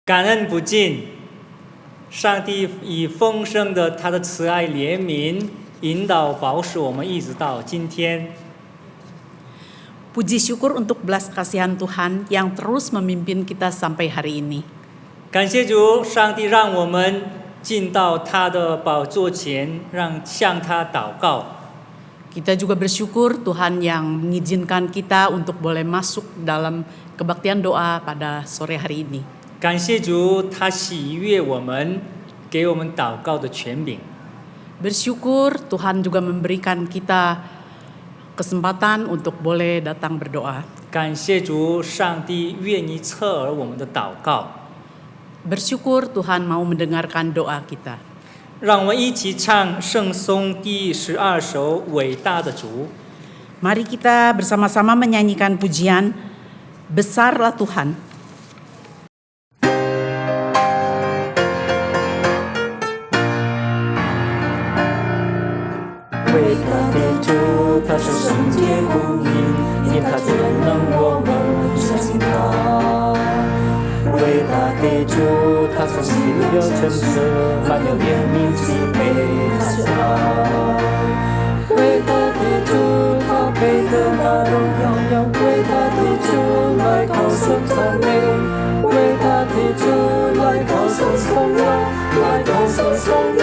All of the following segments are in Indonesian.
感恩不尽，上帝以丰盛的他的慈爱怜悯引导保守我们一直到今天。 Puji syukur untuk belas kasihan Tuhan yang terus memimpin kita sampai hari ini. 感谢主，上帝让我们进到他的宝座前，向他祷告。 Kita juga bersyukur Tuhan yang mengizinkan kita untuk boleh masuk dalam kebaktian doa pada sore hari ini. 感谢主，他喜悦我们，给我们祷告的权柄。 Bersyukur Tuhan juga memberikan kita kesempatan untuk boleh datang berdoa. 感谢主，上帝愿意侧耳我们的祷告。 Bersyukur Tuhan mau mendengarkan doa kita. 让我们一起唱圣颂第12首《伟大的主》。 Mari kita bersama-sama menyanyikan pujian Besarlah Tuhan. 伟大的主，他是圣洁公义，因他全能，我们相信他。伟大的主，他从喜乐城市，满有怜悯慈悲，他是爱。伟大的主，他配得那荣耀，伟大的主来高声赞美，伟大的主来高声颂扬，来高声颂扬。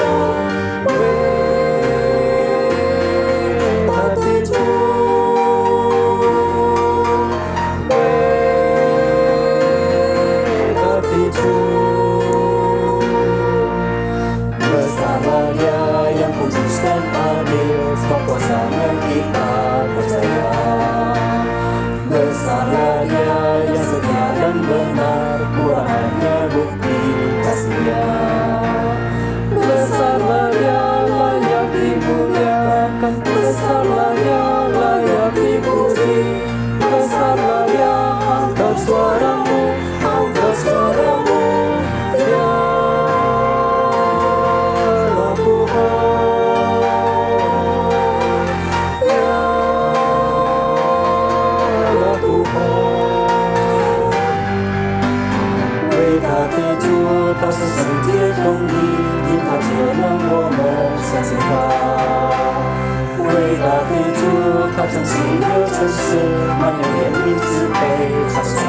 Besarlah Dia yang setia dan benar, kurang hanya bukti kasih-Nya. Besarlah Dia layak dimuliakan, besarlah Dia layak dipuji. Besarlah Dia, angkat suaramu, angkat suaramu. Dialah Tuhan, Dialah Tuhan. 伟大的主，他是圣洁公义，因他全能，我们相信他。伟大的主，他从喜乐城市，满有怜悯慈悲，他是爱。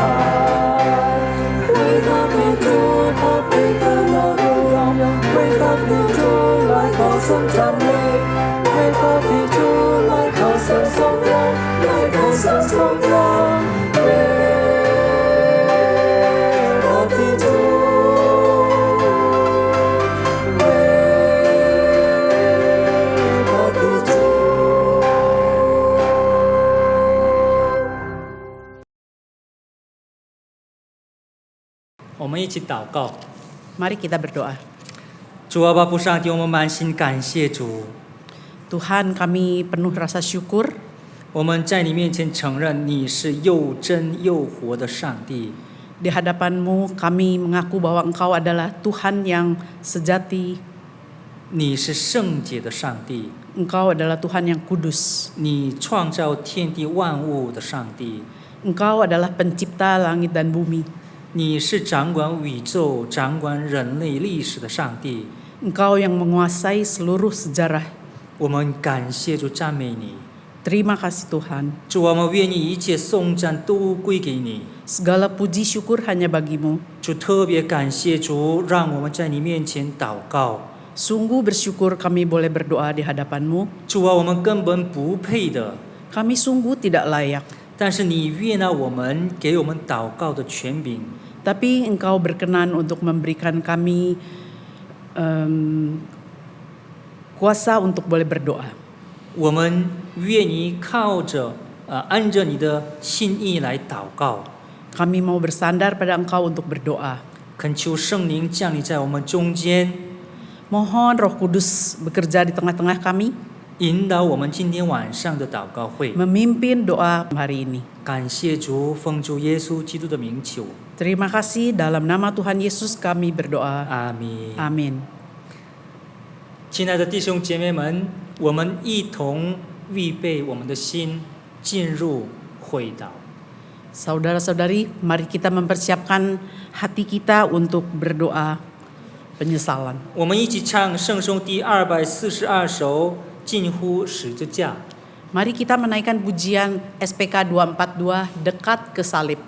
伟大的主，他配得那荣耀，伟大的主来高声赞美，伟大的主来高声颂扬，来高声颂扬。伟大的主，伟大的主。 我们一起祷告。 Mari kita berdoa. 主啊，父上帝，我们满心感谢主。 Tuhan, kami penuh rasa syukur. 我们在你面前承认你是又真又活的上帝。 Di hadapan-Mu kami mengaku bahwa Engkau adalah Tuhan yang sejati. 你是圣洁的上帝， Engkau adalah Tuhan yang kudus. 你创造天地万物的上帝， Engkau adalah pencipta langit dan bumi. 你是掌管宇宙、掌管人类历史的上帝。 Engkau yang menguasai seluruh sejarah. 我们感谢主，赞美你。 Terima kasih Tuhan. 主，我们愿意一切颂赞都归给你。 Segala puji syukur hanya bagi-Mu. 主，特别感谢主，让我们在你面前祷告。Sungguh bersyukur kami boleh berdoa di hadapan-Mu. 主啊，我们根本不配的， Kami sungguh tidak layak, 但是你悦纳我们，给我们祷告的权柄。 tapi Engkau berkenan untuk memberikan kami kuasa untuk boleh berdoa. 我们愿意靠着按着你的心意来祷告， Kami mau bersandar pada Engkau untuk berdoa. 恳求圣灵降临在我们中间， Mohon Roh Kudus bekerja di tengah-tengah kami, 引导我们今天晚上的祷告会。 memimpin doa hari ini. 感谢主，奉主耶稣基督的名求， Terima kasih, dalam nama Tuhan Yesus kami berdoa. 阿弥。 Amin. 亲爱的弟兄姐妹们，我们一同预备我们的心，进入会祷。 Saudara-saudari, mari kita mempersiapkan hati kita untuk berdoa penyesalan. 我们一起唱圣颂第242首，近乎十字架。 Mari kita menaikkan pujian SPK 242, dekat ke salib.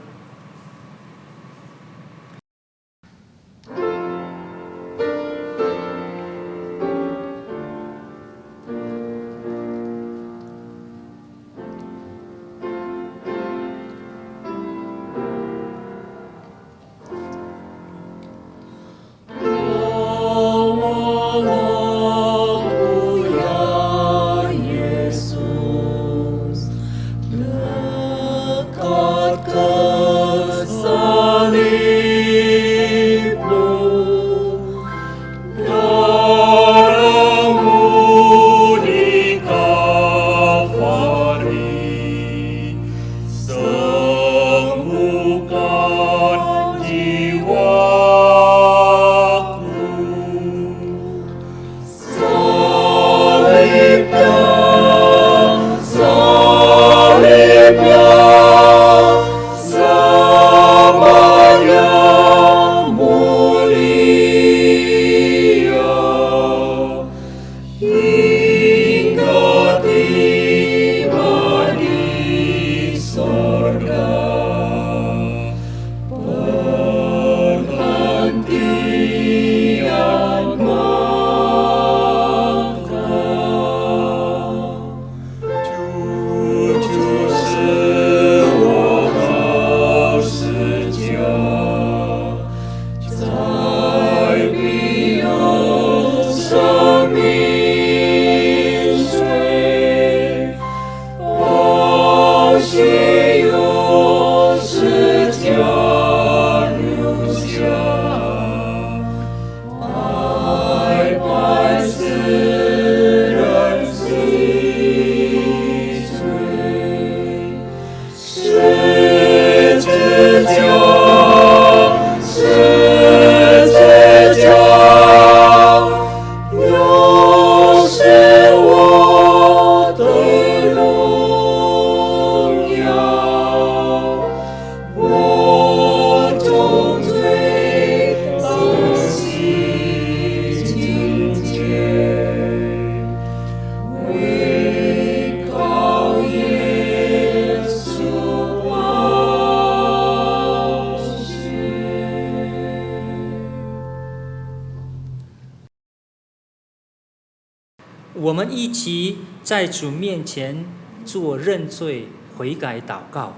我们一起在主面前做认罪悔改祷告。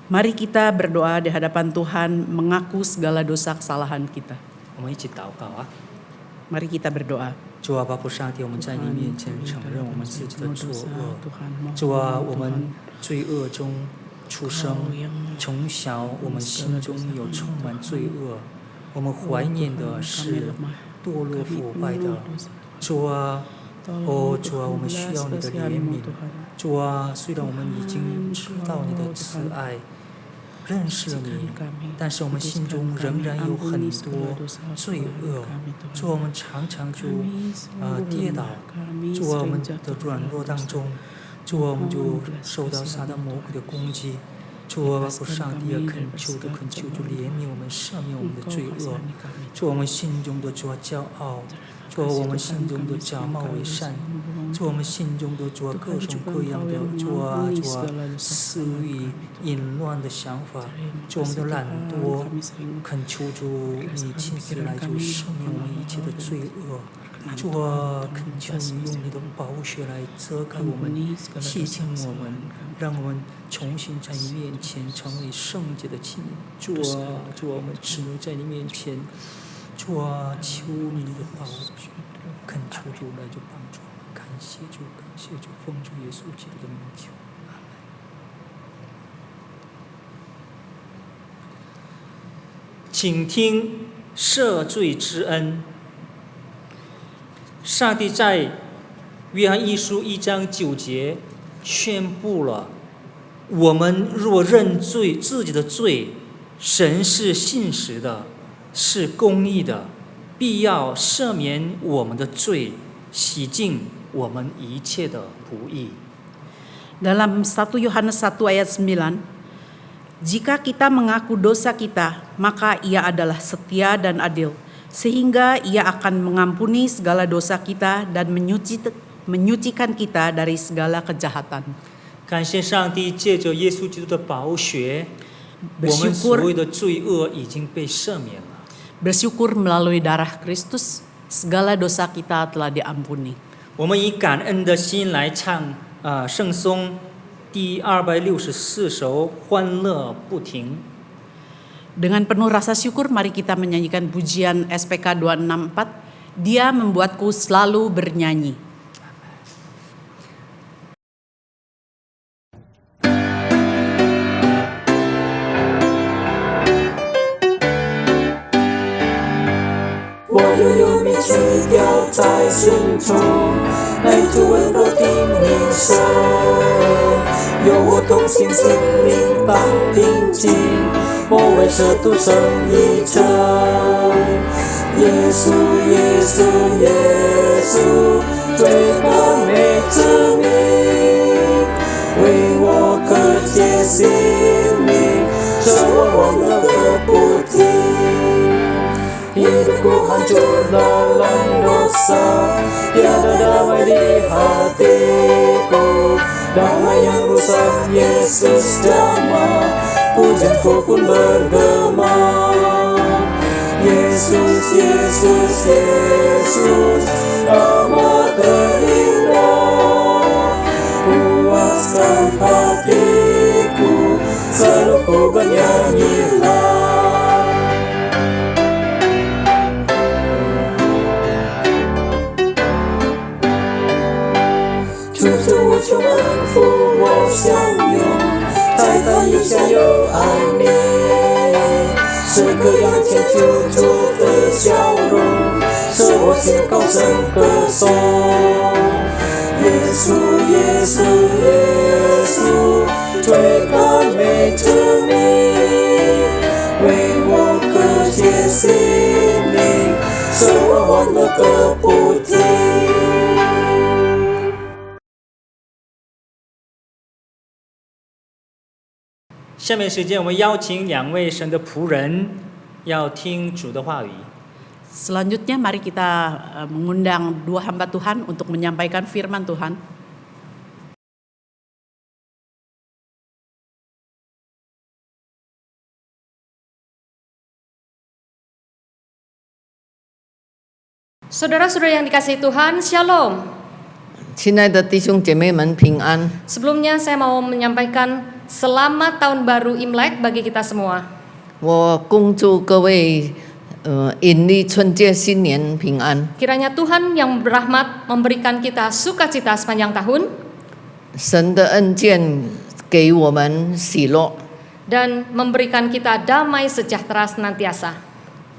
Mari kita berdoa di hadapan Tuhan, mengaku segala dosa kesalahan kita. 我们一起祷告啊！ Mari kita berdoa. 主啊，巴父上帝，我们在你面前承认我们自己的作恶。 Tuhan, 主啊，我们罪恶中出生，从小我们心中有充满罪恶，我们怀念的是堕落腐败的。主啊，哦，主啊，我们需要你的怜悯。主啊，虽然我们已经知道你的慈爱，认识了你，但是我们心中仍然有很多罪恶。主啊，我们常常就跌倒。主啊，我们的软弱当中，主啊，我们就受到撒旦魔鬼的攻击。主啊，父上帝啊，恳求主怜悯我们，赦免我们的罪恶。主啊，我们心中的主啊骄傲。 主啊，我们心中的假冒伪善，主啊，我们心中的主啊各种各样的主啊私欲淫乱的想法，主我们的懒惰，恳求主你亲自来主赦免我们一切的罪恶。主啊，恳求你用你的宝血来遮盖我们，洗净我们，让我们重新在你面前成为圣洁的器皿。主啊，主啊，我们只能在你面前。主啊，求你的宝血，恳求主来就帮助我们。感谢主，感谢主，奉主耶稣基督的名求。请听赦罪之恩。上帝在约翰一书1章9节宣布了，我们若认罪自己的罪，神是信实的，是公义的，必要赦免我们的罪，洗净我们一切的不义。 Dalam 1 Yohanes 1 ayat 9, jika kita mengaku dosa kita, maka Ia adalah setia dan adil, sehingga Ia akan mengampuni segala dosa kita dan menyucikan kita dari segala kejahatan. 感谢上帝借着耶稣基督的宝血，我们所有的罪恶已经被赦免了。 Bersyukur melalui darah Kristus, segala dosa kita telah diampuni. 我们以感恩的心来唱圣颂第264首，欢乐不停。 Dengan penuh rasa syukur, mari kita menyanyikan pujian SPK 264. Dia membuatku selalu bernyanyi. Hidupku hancur dalam dosa, tiada damai di hatiku. Damai yang rusak Yesus jamah, pujianku pun bergema. Yesus, Yesus, Yesus, nama terindah, puaskan hatiku, selalu ku bernyanyilah.我求安抚我相拥，在他荫下有安宁，是个阳天救主的笑容，使我心高声歌颂。耶稣，耶稣，耶稣，追赶美之名，为我可解心灵，使我欢乐个不停。下面时间，我们邀请2位神的仆人，要听主的话语。 Selanjutnya mari kita mengundang 2 hamba Tuhan untuk menyampaikan firman Tuhan. Saudara-saudara yang dikasihi Tuhan, Shalom. 亲爱的弟兄姐妹们平安。 Sebelumnya saya mau menyampaikan selamat tahun baru Imlek bagi kita semua. 我恭祝各位阴历春节新年平安。 Kiranya Tuhan yang berrahmat memberikan kita sukacita sepanjang tahun 神的恩典给我们喜乐， dan memberikan kita damai sejahtera senantiasa.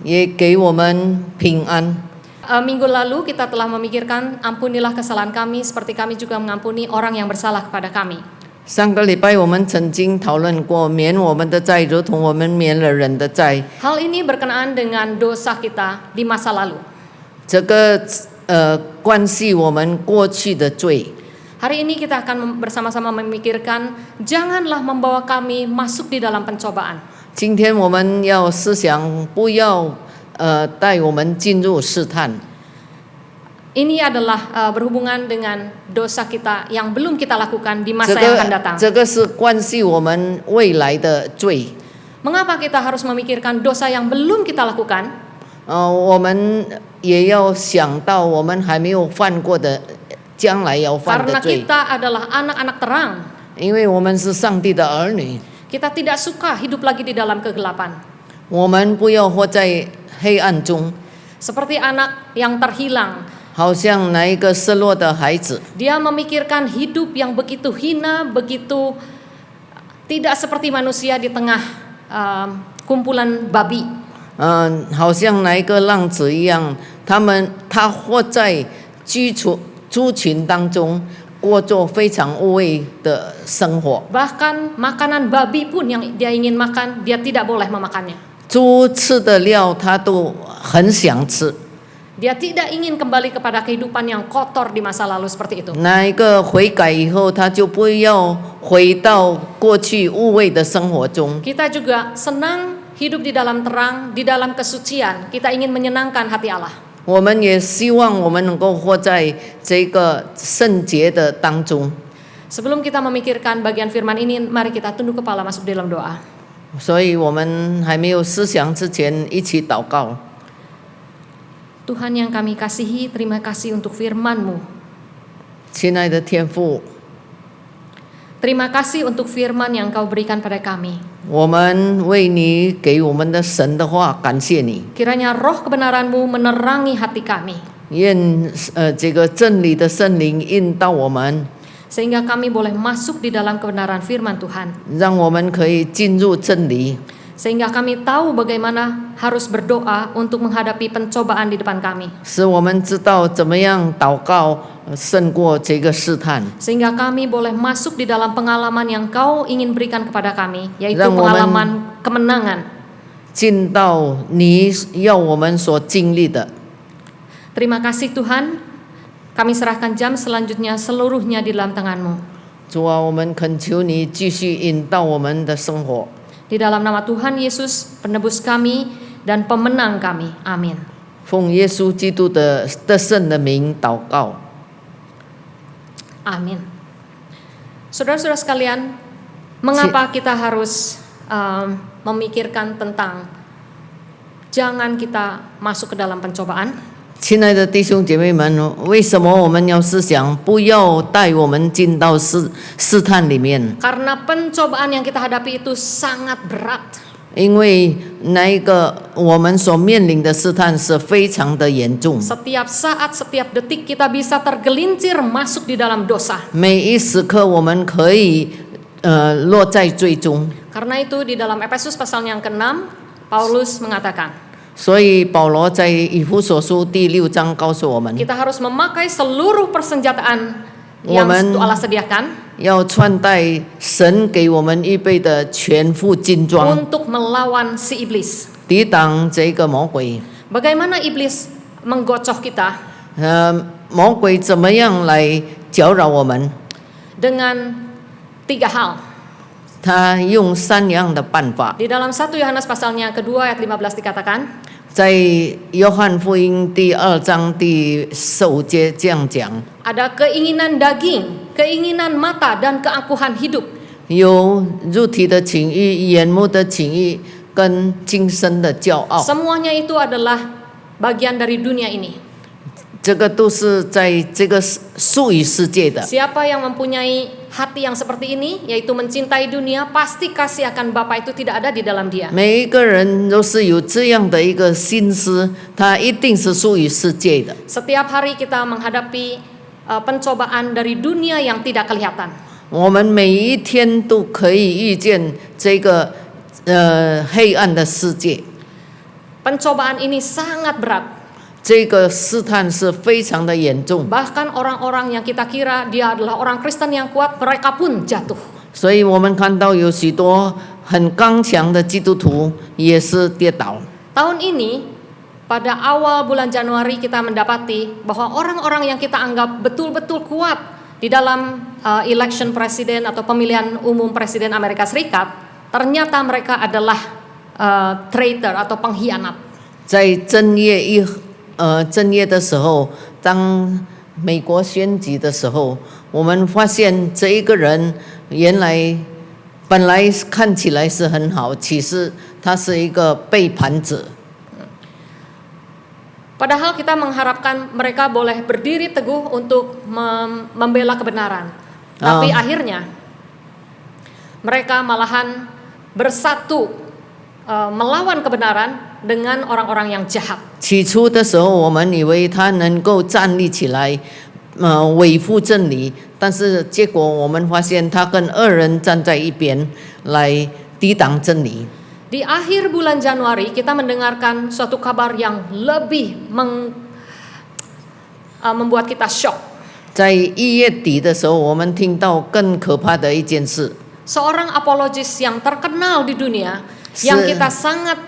也给我们平安。 Minggu lalu kita telah memikirkan ampunilah kesalahan kami seperti kami juga mengampuni orang yang bersalah kepada kami. 上个礼拜我们曾经讨论过，免我们的债，如同我们免了人的债。 Hal ini berkenaan dengan dosa kita di masa lalu. 这个关系我们过去的罪。 Hari ini kita akan bersama-sama memikirkan janganlah membawa kami masuk di dalam pencobaan. 今天我们要思想，不要带我们进入试探。 Ini adalah berhubungan dengan dosa kita yang belum kita lakukan di masa yang akan datang. 这个是关系我们未来的罪。 Mengapa kita harus memikirkan dosa yang belum kita lakukan? 我们也要想到我们还没有犯过的，将来要犯的 Karena 罪， kita adalah anak-anak terang. 因为我们是上帝的儿女， Kita tidak suka hidup lagi di dalam kegelapan. 我们不要活在黑暗中， Seperti anak yang terhilang. 好像那一个失落的孩子， Dia memikirkan hidup yang begitu hina, begitu tidak seperti manusia di tengah kumpulan babi. 好像那一个浪子一样，他活在猪群当中，过着非常无味的生活。 Bahkan makanan babi pun yang dia ingin makan, dia tidak boleh memakannya. 猪吃的料他都很想吃， Dia tidak ingin kembali kepada kehidupan yang kotor di masa lalu seperti itu. 那一个悔改以后，他就不要回到过去无味的生活中。 Kita juga senang hidup di dalam terang, di dalam kesucian. Kita ingin menyenangkan hati Allah. 我们也希望我们能够活在这个圣洁的当中。 Sebelum kita memikirkan bagian firman ini, mari kita tunduk kepala masuk dalam doa. 所以我们还没有思想之前，一起祷告。 Tuhan yang kami kasihi, terima kasih untuk firman-Mu. 亲爱的天父， Terima kasih untuk firman yang Kau berikan pada kami. 我们为你给我们的神的话感谢你。 Kiranya roh kebenaran-Mu menerangi hati kami, 愿这个真理的圣灵引导我们， sehingga kami boleh masuk di dalam kebenaran firman Tuhan. 让我们可以进入真理， Sehingga kami tahu bagaimana harus berdoa untuk menghadapi pencobaan di depan kami. 使我们知道怎么样祷告胜过这个试探， Sehingga kami boleh masuk di dalam pengalaman yang Kau ingin berikan kepada kami, yaitu Dan pengalaman kemenangan. 进到你要我们所经历的。 Terima kasih Tuhan, kami serahkan jam selanjutnya seluruhnya di dalam tangan-Mu. 主啊，我们恳求你继续引导我们的生活。 Di dalam nama Tuhan Yesus, penebus kami dan pemenang kami. Amin. 奉耶稣基督的圣的名祷告。 Amin. Saudara-saudara sekalian, mengapa kita harus memikirkan tentang jangan kita masuk ke dalam pencobaan? 亲爱的弟兄姐妹们，为什么我们要思想不要带我们进到试探里面？ Karena pencobaan yang kita hadapi itu sangat berat. 因为那一个我们所面临的试探是非常的严重， Setiap saat, setiap detik kita bisa tergelincir masuk di dalam dosa. 每一时刻我们可以落在最终。 Karena itu di dalam Efesus pasal yang ke-6, Paulus mengatakan, 所以保罗在以弗所书第6章告诉我们， kita harus memakai seluruh persenjataan yang Allah sediakan 要穿戴神给我们预备的全副军装， untuk melawan si iblis. 抵挡这个魔鬼。 Bagaimana iblis menggocoh kita? 魔鬼怎么样来搅扰我们？ Dengan 3 hal. 他用3样的办法。 Di dalam 1 Yohanes pasalnya kedua ayat 15 dikatakan, 在约翰福音第2章第15节这样讲， ada keinginan daging, keinginan mata, dan keangkuhan hidup. 有肉体的情欲、眼目的情欲跟今生的骄傲， Semuanya itu adalah bagian dari dunia ini. 这个都是在这个属于世界的。 Siapa yang mempunyai hati yang seperti ini, yaitu mencintai dunia, pasti kasih akan Bapa itu tidak ada di dalam dia. 每一个人都是有这样的一个心思，他一定是属于世界的。 Setiap hari kita menghadapi pencobaan dari dunia yang tidak kelihatan. 我们每一天都可以遇见这个黑暗的世界。 Pencobaan ini sangat berat. 这个试探是非常的严重， Bahkan orang-orang yang kita kira dia adalah orang Kristen yang kuat, mereka pun jatuh. 所以我们看到有许多很刚强的基督徒也是跌倒。 Tahun ini, pada awal bulan Januari kita mendapati bahwa orang-orang yang kita anggap betul-betul kuat di dalam election presiden atau pemilihan umum presiden Amerika Serikat, ternyata mereka adalah traitor atau pengkhianat. 在正月的时候，当美国选举的时候，我们发现这一个人原来本来看起来是很好，其实他是一个背叛者。Padahal kita mengharapkan mereka boleh berdiri teguh untuk membela kebenaran. Tapi akhirnya mereka malahan bersatu melawan kebenaran dengan orang-orang yang jahat. 起初的时候，我们以为他能够站立起来，维护真理，但是结果我们发现他跟恶人站在一边，来抵挡真理。 Di akhir bulan Januari kita mendengarkan suatu kabar yang lebih membuat kita shock. 在1月底的时候，我们听到更可怕的一件事， Seorang apologis yang terkenal di dunia, yang kita sangat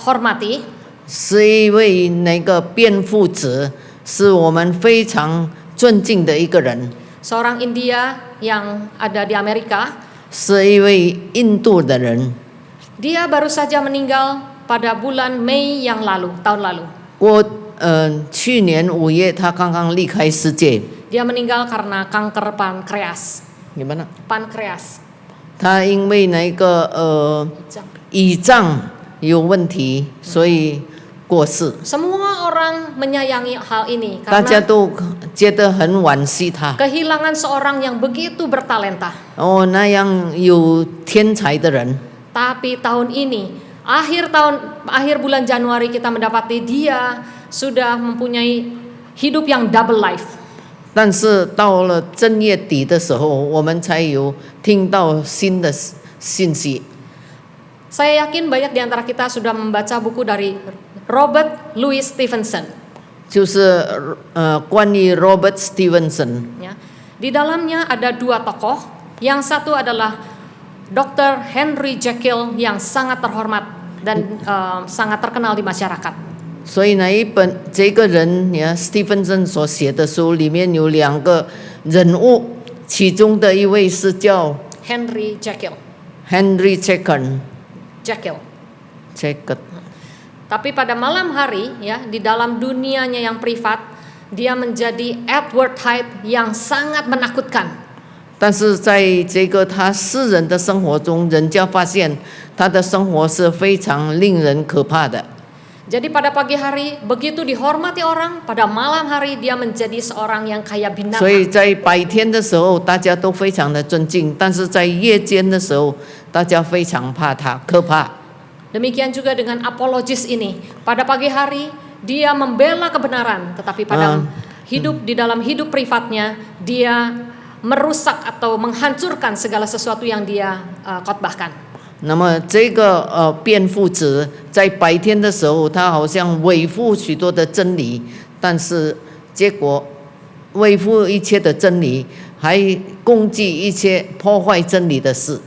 hormati, 是一位那个辩护者，是我们非常尊敬的一个人， seorang India yang ada di Amerika. 是一位印度的人。 Dia baru saja meninggal pada bulan Mei yang lalu, tahun lalu. 去年5月他刚刚离开世界。 Dia meninggal karena kanker pankreas. Gimana? Pankreas. 他因为那个胰脏有问题，所以过世。 Semua orang menyayangi hal ini 大家 karena 都觉得很惋惜他。 kehilangan seorang yang begitu bertalenta. 那样有天才的人。 Tapi tahun ini, akhir bulan Januari kita mendapati dia sudah mempunyai hidup yang double life. 但是到了正月底的时候，我们才有听到新的信息。 Saya yakin banyak di antara kita sudah membaca buku dari Robert Louis Stevenson. 就是关于 Robert Stevenson。 Ya. Di dalamnya ada dua tokoh. Yang satu adalah Dr. Henry Jekyll yang sangat terhormat dan sangat terkenal di masyarakat. 所以呢，这个人呀，Stevenson 所写的书里面有2个人物，其中的一位是叫 Henry Jekyll. Henry Jekyll。 Tapi pada malam hari, ya, di dalam dunianya yang privat, dia menjadi Edward Hyde yang sangat menakutkan. 但是在这个他私人的生活中，人家发现他的生活是非常令人可怕的。 Jadi pada pagi hari begitu dihormati orang, pada malam hari dia menjadi seorang yang kayak 所以 binatang. 在白天的时候，大家都非常的尊敬，但是在夜间的时候，大家非常怕他，可怕。 Demikian juga dengan apologis ini. Pada pagi hari dia membela kebenaran, tetapi pada di dalam hidup privatnya dia merusak atau menghancurkan segala sesuatu yang dia khotbahkan. 那么这个辩护者在白天的时候，他好像维护许多的真理，但是结果维护一切的真理，还攻击一切破坏真理的事。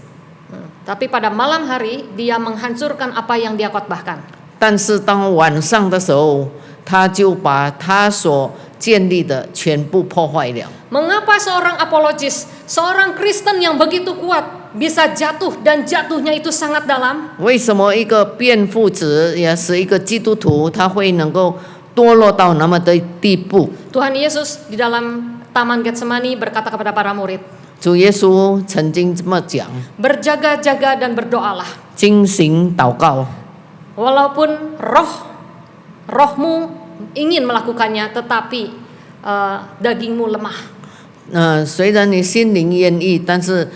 Tapi pada malam hari dia menghancurkan apa yang dia khotbahkan. 但是当晚上的时候，他就把他所建立的全部破坏了。 Mengapa seorang apologis, seorang Kristen yang begitu kuat bisa jatuh dan jatuhnya itu sangat dalam? 为什么一个辩护者也是一个基督徒，他会能够堕落到那么的地步？ Tuhan Yesus di dalam Taman Getsemani berkata kepada para murid, 主耶稣曾经这么讲： berjaga-jaga dan berdoalah. 精行祷告， Walaupun rohmu ingin melakukannya, tetapi dagingmu lemah. 虽然你心灵愿意，但是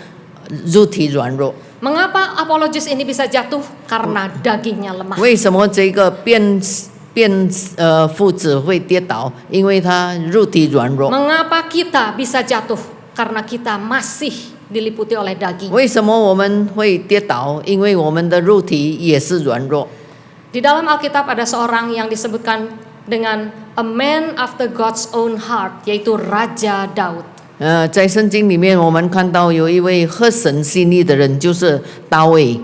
肉体软弱。 Mengapa apologis ini bisa jatuh? Karena dagingnya lemah. 为什么这个辩护者会跌倒？因为他肉体软弱。 Mengapa kita bisa jatuh? Karena kita masih diliputi oleh daging. 为什么我们会跌倒？因为我们的肉体也是软弱。 Di dalam Alkitab ada seorang yang disebutkan dengan a man after God's own heart, yaitu Raja Daud. 在圣经里面，我们看到有一位合神心意的人，就是大卫。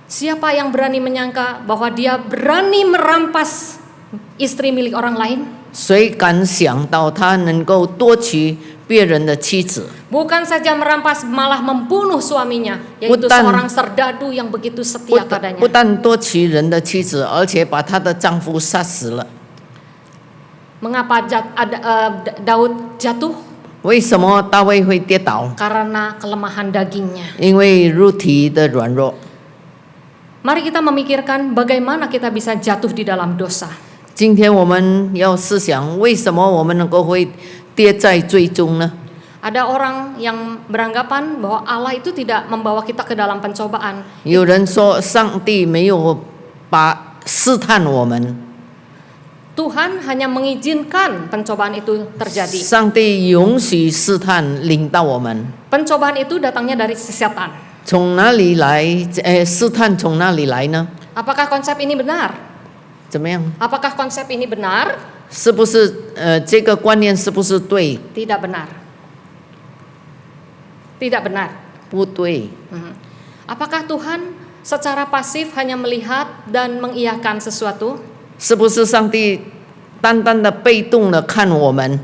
Siapa yang berani menyangka bahwa dia berani merampas istri milik orang lain? 谁敢想到他能够夺取别人的妻子？ Bukan saja merampas, malah membunuh suaminya, yaitu seorang serdadu yang begitu setia 不 padanya. 但夺取人的妻子，而且把她的丈夫杀死了。 Mengapa Daud jatuh? 为什么大卫会跌倒？ Karena kelemahan dagingnya. 因为肉体的软弱。Mari kita memikirkan bagaimana kita bisa jatuh di dalam dosa. 今天我们要思想，为什么我们能够会跌在最终呢？ Ada orang yang beranggapan bahwa Allah itu tidak membawa kita ke dalam pencobaan. 有人说上帝没有试探我们， Tuhan hanya mengizinkan pencobaan itu terjadi. 上帝允许试探领到我们。 Pencobaan itu datangnya dari setan. 从哪里来？试探从哪里来呢？ Apakah konsep ini benar? 怎么样？ Apakah konsep ini benar? 是不是这个观念是不是对？ Tidak benar. Tidak benar. 不对。 Apakah Tuhan secara pasif hanya melihat dan mengiyakan sesuatu? 是不是上帝单单的被动的看我们？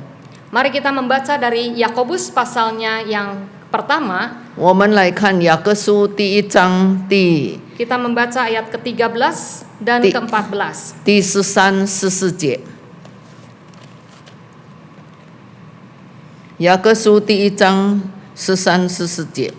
Mari kita membaca dari Yakobus pasalnya yang pertama. 我们来看雅各书第1章 Kita membaca ayat ke-13 dan ke-14. 第13、14节。雅各书第1章13、14节。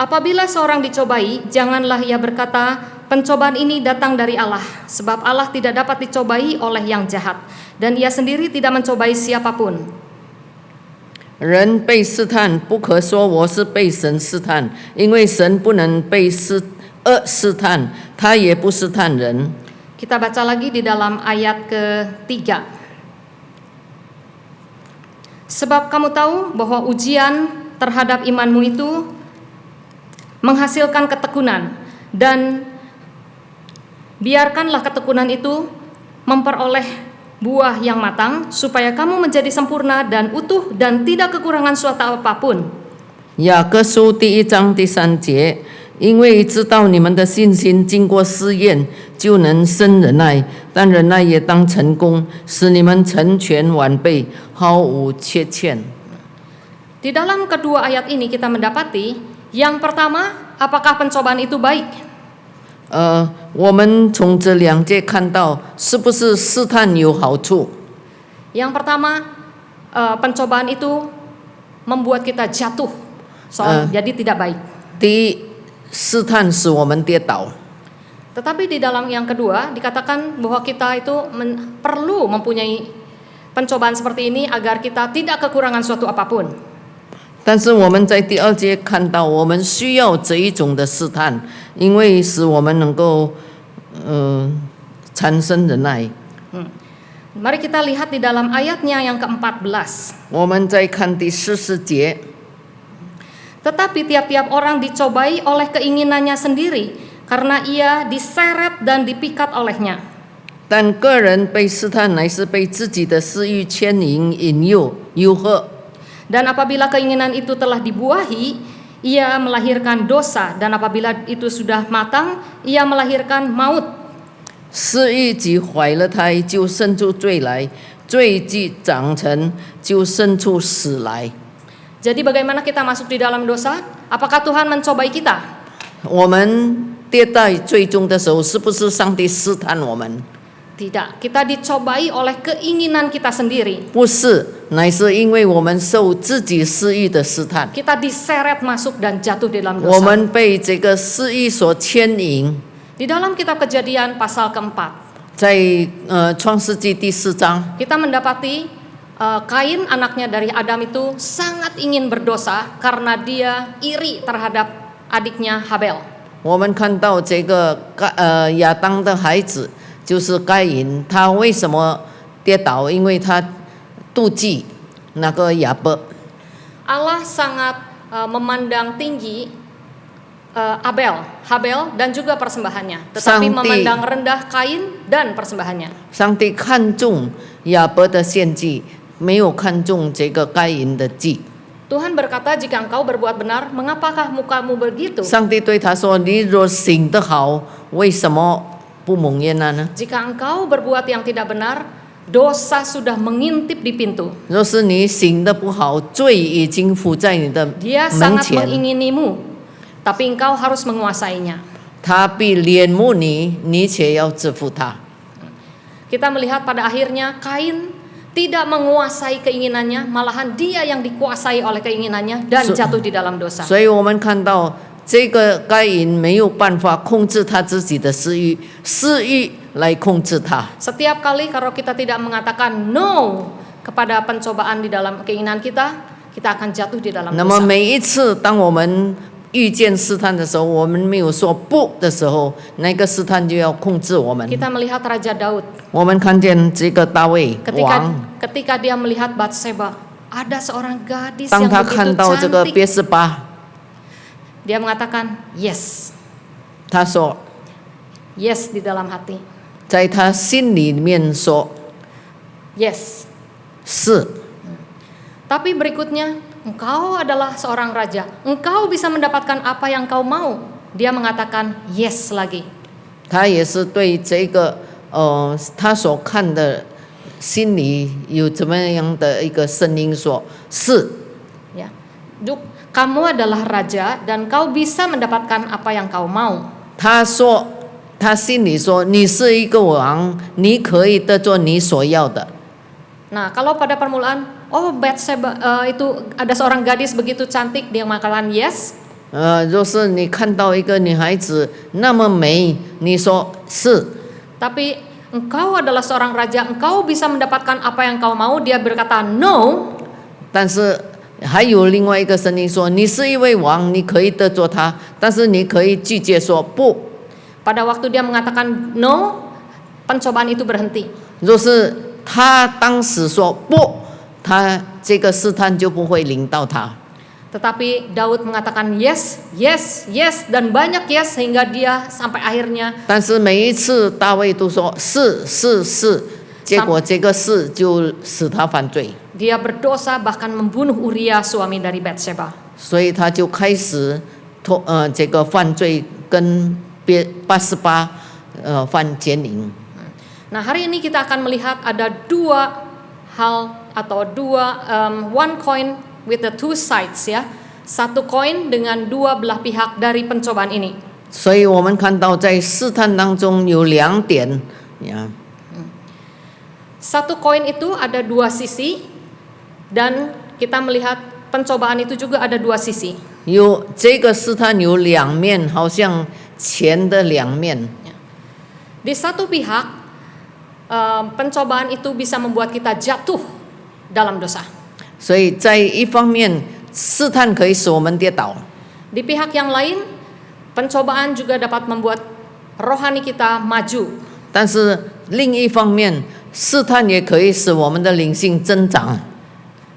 Apabila seorang dicobai, janganlah ia berkata, pencobaan ini datang dari Allah, sebab Allah tidak dapat dicobai oleh yang jahat, dan ia sendiri tidak mencobai siapapun. 人被试探，不可说我是被神试探，因为神不能被试探，他也不试探人。 Kita baca lagi di dalam ayat ke-3. Sebab kamu tahu bahwa ujian terhadap imanmu itu menghasilkan ketekunan, dan biarkanlah ketekunan itu memperoleh buah yang matang, supaya kamu menjadi sempurna dan utuh dan tidak kekurangan suatu apapun. 雅各书第1章第3节，因为知道你们的信心经过试验，就能生忍耐，但忍耐也当成功，使你们成全完备，毫无缺欠。 Di dalam kedua ayat ini kita mendapati yang pertama, apakah pencobaan itu baik? 我们从这2节看到，是不是试探有好处？ Yang pertama, pencobaan itu membuat kita jatuh, jadi tidak baik. 第一，试探使我们跌倒。 Tetapi di dalam yang kedua dikatakan bahwa kita itu perlu mempunyai pencobaan seperti ini agar kita tidak kekurangan suatu apapun. 但是我们在第2节看到，我们需要这一种的试探，因为使我们能够产生忍耐。 Mari kita lihat di dalam ayatnya yang ke-14. 我们再看第14节， Tetapi tiap-tiap orang dicobai oleh keinginannya sendiri, karena ia diseret dan dipikat olehnya. 但个人被试探，乃是被自己的私欲牵引、引诱、诱惑。 Dan apabila keinginan itu telah dibuahi, ia melahirkan dosa, dan apabila itu sudah matang, ia melahirkan maut. 私欲既怀了胎，就生出罪来；罪既长成，就生出死来。 Jadi bagaimana kita masuk di dalam dosa? Apakah Tuhan mencobai kita? 我们跌在最终的时候，是不是上帝试探我们？ Tidak, kita dicobai oleh keinginan kita sendiri. 不是，乃是因为我们受自己私欲的试探， Kita diseret masuk dan jatuh di dalam 我 dosa. 们被这个私欲所牵引。 Di dalam kitab Kejadian pasal keempat, 在创世纪第4章， kita mendapati Kain anaknya dari Adam itu sangat ingin berdosa karena dia iri terhadap adiknya Habel. 我们看到这个亚当的孩子就是该隐，他为什么跌倒？因为他妒忌那个亚伯。 Allah sangat memandang tinggi Habel dan juga persembahannya, tetapi memandang rendah Kain dan persembahannya. 上帝看重亚伯的献祭，没有看重这个该隐的祭。 Tuhan berkata, jika engkau berbuat benar, mengapakah mukamu begitu? 上帝对他说：“你若行得好，为什么不蒙悦纳呢？ Jika engkau berbuat yang tidak benar, dosa sudah mengintip di pintu. 若是你行得不好，罪已经伏在你的 Dia 门 sangat 前， menginginimu, tapi engkau harus menguasainya. 他必恋慕你，你且要制服他。” Kita melihat pada akhirnya Kain tidak menguasai keinginannya, malahan dia yang dikuasai oleh keinginannya dan jatuh di dalam dosa. 所以我们看到这个该隐没有办法控制他自己的私欲，私欲来控制他。 Setiap kali kalau kita tidak mengatakan no kepada pencobaan di dalam keinginan kita, kita akan jatuh di dalam 那么 dosa. 每一次当我们遇见试探的时候，我们没有说不的时候，那个试探就要控制我们。 Kita melihat Raja Daud 我们看见这个大卫王， ketika dia melihat Batseba, ada seorang gadis 当 yang 他看 begitu 到这个 cantik, 别是巴， dia mengatakan yes, 他说 yes di dalam hati, 在他心里面说 yes. 是。 Tapi berikutnya, engkau adalah seorang raja, engkau bisa mendapatkan apa yang kau mau. Dia mengatakan yes lagi. 他也是对这个他所看的心里有怎么样的一个声音说是。 Ya, kamu adalah raja dan kau bisa mendapatkan apa yang kau mau. 他说他心里说你是一个王，你可以得做你所要的。 Nah, kalau pada permulaan, oh Batseba itu ada seorang gadis begitu cantik, dia mengatakan yes. 若是你看到一个女孩子那么美，你说是。 Tapi engkau adalah seorang raja, engkau bisa mendapatkan apa yang kau mau, dia berkata no. 但是还有另外一个声音说，你是一位王，你可以得做他，但是你可以拒绝说不。 Pada waktu dia mengatakan no, pencobaan itu berhenti. 若是他当时说不，他这个试探就不会临到他。 Tetapi Daud mengatakan yes, yes, yes, dan banyak yes sehingga dia sampai akhirnya 但是每一次大卫都说是是是，结果这个是就使他犯罪， dia berdosa bahkan membunuh Uria suami dari Batseba. 所以他就开始这个犯罪，跟88犯奸淫。 Nah, hari ini kita akan melihat ada dua hal atau one coin with the two sides ya. Satu koin dengan dua belah pihak dari pencobaan ini. 所以我们看到在试探当中有两点呀， Satu koin itu ada dua sisi dan kita melihat pencobaan itu juga ada dua sisi. 有这个试探有两面，好像钱的两面。 Di satu pihak pencobaan itu bisa membuat kita jatuh dalam dosa. 所以在一方面，试探可以使我们跌倒； Di pihak yang lain, pencobaan juga dapat membuat rohani kita maju. 但是另一方面，试探也可以使我们的灵性增长。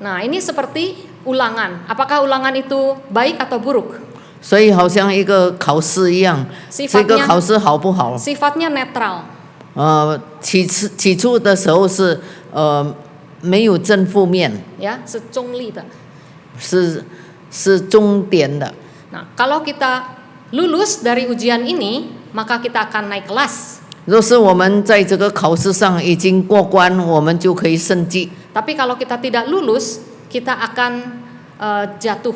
Nah, ini seperti ulangan. Apakah ulangan itu baik atau buruk? 所以好像一个考试一样，这个考试好不好？ Sifatnya netral. 起初的时候是没有正负面， Ya, 是中立的。是终点的。 Nah, kalau kita lulus dari ujian ini, maka kita akan naik kelas. 若是我们在这个考试上已经过关，我们就可以升级。 Tapi kalau kita tidak lulus, kita akan jatuh.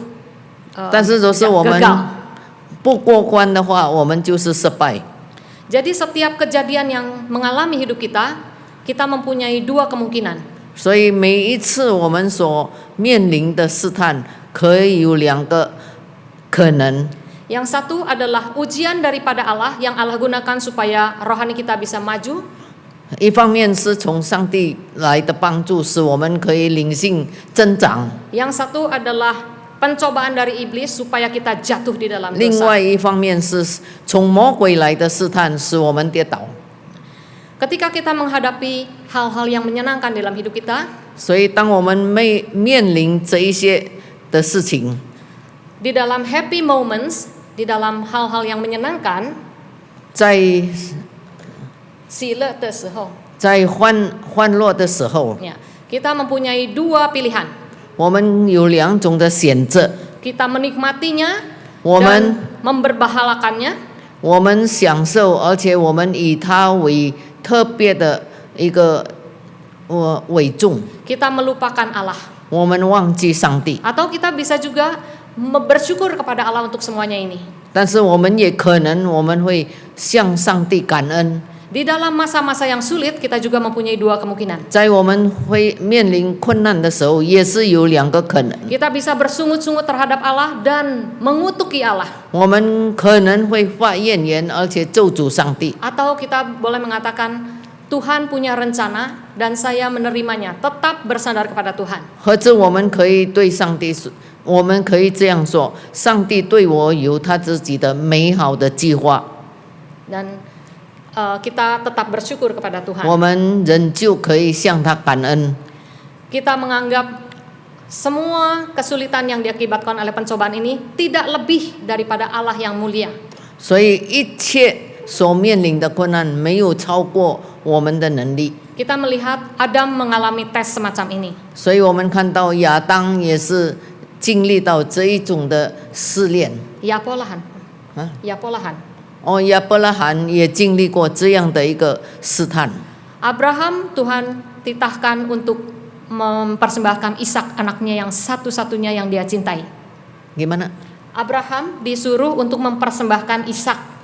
但是若是我们 gagal. 不过关的话，我们就是失败。 Jadi setiap kejadian yang mengalami hidup kita, kita mempunyai dua kemungkinan. 所以每一次我们所面临的试探，可以有两个可能。 Yang satu adalah ujian daripada Allah yang Allah gunakan supaya rohani kita bisa maju. 一方面是从上帝来的帮助，使我们可以灵性增长； Yang satu adalah pencobaan dari iblis supaya kita jatuh di dalam 另 dosa. 外一方面是从魔鬼来的试探，使我们跌倒。 Ketika kita menghadapi hal-hal yang menyenangkan dalam hidup kita, 所以当我们面临这一些的事情， di dalam happy moments, di dalam hal-hal yang menyenangkan, 在喜乐的时候，在欢乐的时候， ya, kita mempunyai dua pilihan. 我们有两种的选择： Kita menikmatinya 我 dan 们 memberbahalakannya, 我们享受，而且我们以它为特别的一个为重， kita melupakan Allah. 我们忘记上帝。 Atau kita bisa juga bersyukur kepada Allah untuk semuanya ini. 但是我们也可能我们会向上帝感恩， Di dalam masa-masa yang sulit, kita juga mempunyai dua kemungkinan. 在我们会面临困难的时候，也是有两个可能。 Kita bisa bersungut-sungut terhadap Allah dan mengutuki Allah. 我们可能会发怨言，而且咒诅上帝。 Atau kita boleh mengatakan, Tuhan punya rencana dan saya menerimanya. Tetap bersandar kepada Tuhan. 或者我们可以对上帝说，我们可以这样说：上帝对我有他自己的美好的计划， Dan kita tetap bersyukur kepada 我 Tuhan. 们仍旧可以向他感恩。 Kita menganggap semua kesulitan yang diakibatkan oleh pencobaan ini tidak lebih daripada Allah yang mulia. 所以一切所面临的困难没有超过我们的能力。 Kita melihat Adam mengalami tes semacam ini. 所以我们看到亚当也是经历到这一种的试炼。 Yapolahan. Hah? Yapolahan. 亚伯拉罕也经历过这样的一个试探。 Abraham Tuhan titahkan untuk mempersembahkan Ishak, anaknya yang satu-satunya yang dia cintai. Gimana? Abraham disuruh untuk mempersembahkan Ishak.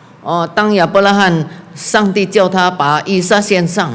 当亚伯拉罕，上帝叫他把以撒献上，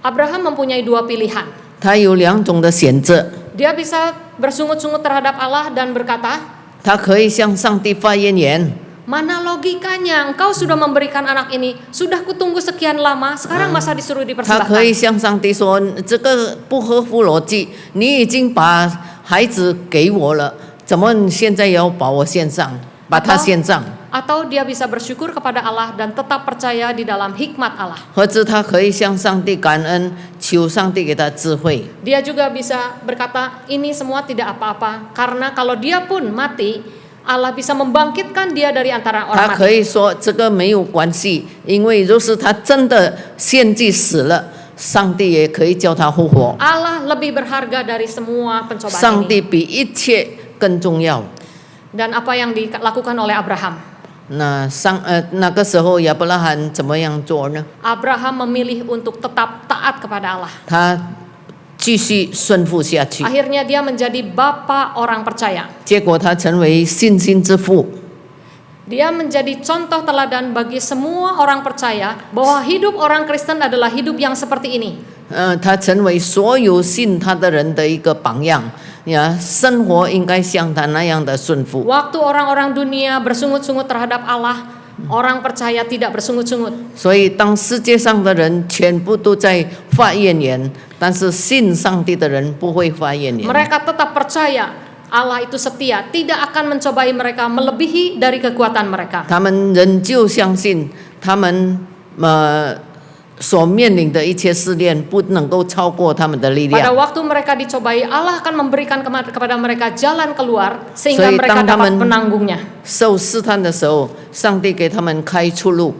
Abraham mempunyai dua pilihan. 他有两种的选择， Dia bisa bersungut-sungut terhadap Allah dan berkata, 他可以向上帝发怨言。 mana logikanya engkau sudah memberikan anak ini, sudah kutunggu sekian lama, sekarang masa disuruh 他可以 dipersembahkan. 向上帝说：“这个不合乎逻辑，你已经把孩子给我了，怎么你现在要把我献上，把他献上？” Atau dia bisa bersyukur kepada Allah dan tetap percaya di dalam hikmat Allah. 或者他可以向上帝感恩，求上帝给他智慧。 Dia juga bisa berkata, ini semua tidak apa-apa, karena kalau dia pun mati, Allah bisa membangkitkan dia dari antara 他 orang 可 mati. 以说这个没有关系，因为若是他真的献祭死了，上帝也可以叫他复活。 Allah lebih berharga dari semua pencobaan 上 ini. 帝比一切更重要。 Dan apa yang dilakukan oleh Abraham? 那个时候亚伯拉罕怎么样做呢？ Abraham memilih untuk tetap taat kepada Allah. 他继续顺服下去， Akhirnya dia menjadi bapa orang percaya. 结果他成为信心之父。 Dia menjadi contoh teladan bagi semua orang percaya bahwa hidup orang Kristen adalah hidup yang seperti ini. 他成为所有信他的人的一个榜样呀，生活应该像他那样的顺服。 Waktu orang-orang dunia bersungut-sungut terhadap Allah, orang percaya tidak bersungut-sungut. 所以，当世界上的人全部都在发怨言，但是信上帝的人不会发怨言。 Mereka tetap percaya Allah itu setia, tidak akan mencobai mereka melebihi dari kekuatan mereka. 他们仍旧相信，他们所面临的一切试炼不能够超过他们的力 Pada 量。 waktu mereka dicobai, Allah akan memberikan kepada mereka jalan keluar sehingga 所以 mereka 当他 dapat 们 menanggungnya. 受试探的时候，上帝给他们开出路。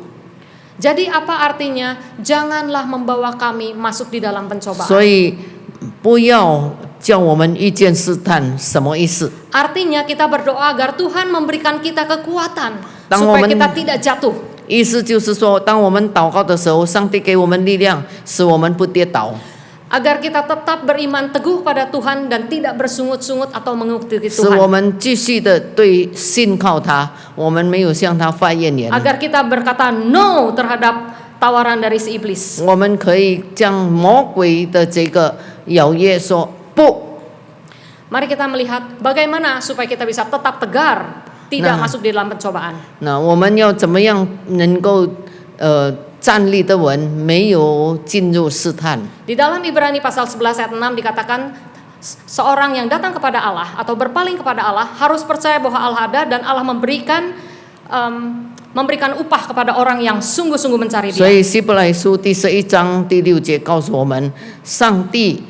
Jadi apa artinya? Janganlah membawa kami masuk di dalam pencobaan. 所以不要叫我们遇见试探，什么意思？ Artinya kita berdoa agar Tuhan memberikan kita kekuatan Tang supaya momen- kita tidak jatuh. 意思就是说，当我们祷告的时候，上帝给我们力量，使我们不跌倒， Agar kita tetap beriman teguh pada Tuhan dan tidak bersungut-sungut atau mengikuti 使我 Tuhan. 们继续的对信靠他，我们没有向他发怨言。 Agar kita berkata no terhadap tawaran dari si iblis. 我们可以将魔鬼的这个邀约说不。 Mari kita melihat bagaimana supaya kita bisa tetap tegar, tidak Nah. masuk di dalam pencobaan. 那我们要怎么样能够站立得稳，没有进入试探？ Di dalam Ibrani pasal 11 ayat 6 dikatakan seorang yang datang kepada Allah atau berpaling kepada Allah harus percaya bahwa Allah ada dan Allah memberikan upah kepada orang yang sungguh-sungguh mencari 所 Dia. 以希伯来书第11章第6节告诉我们，上帝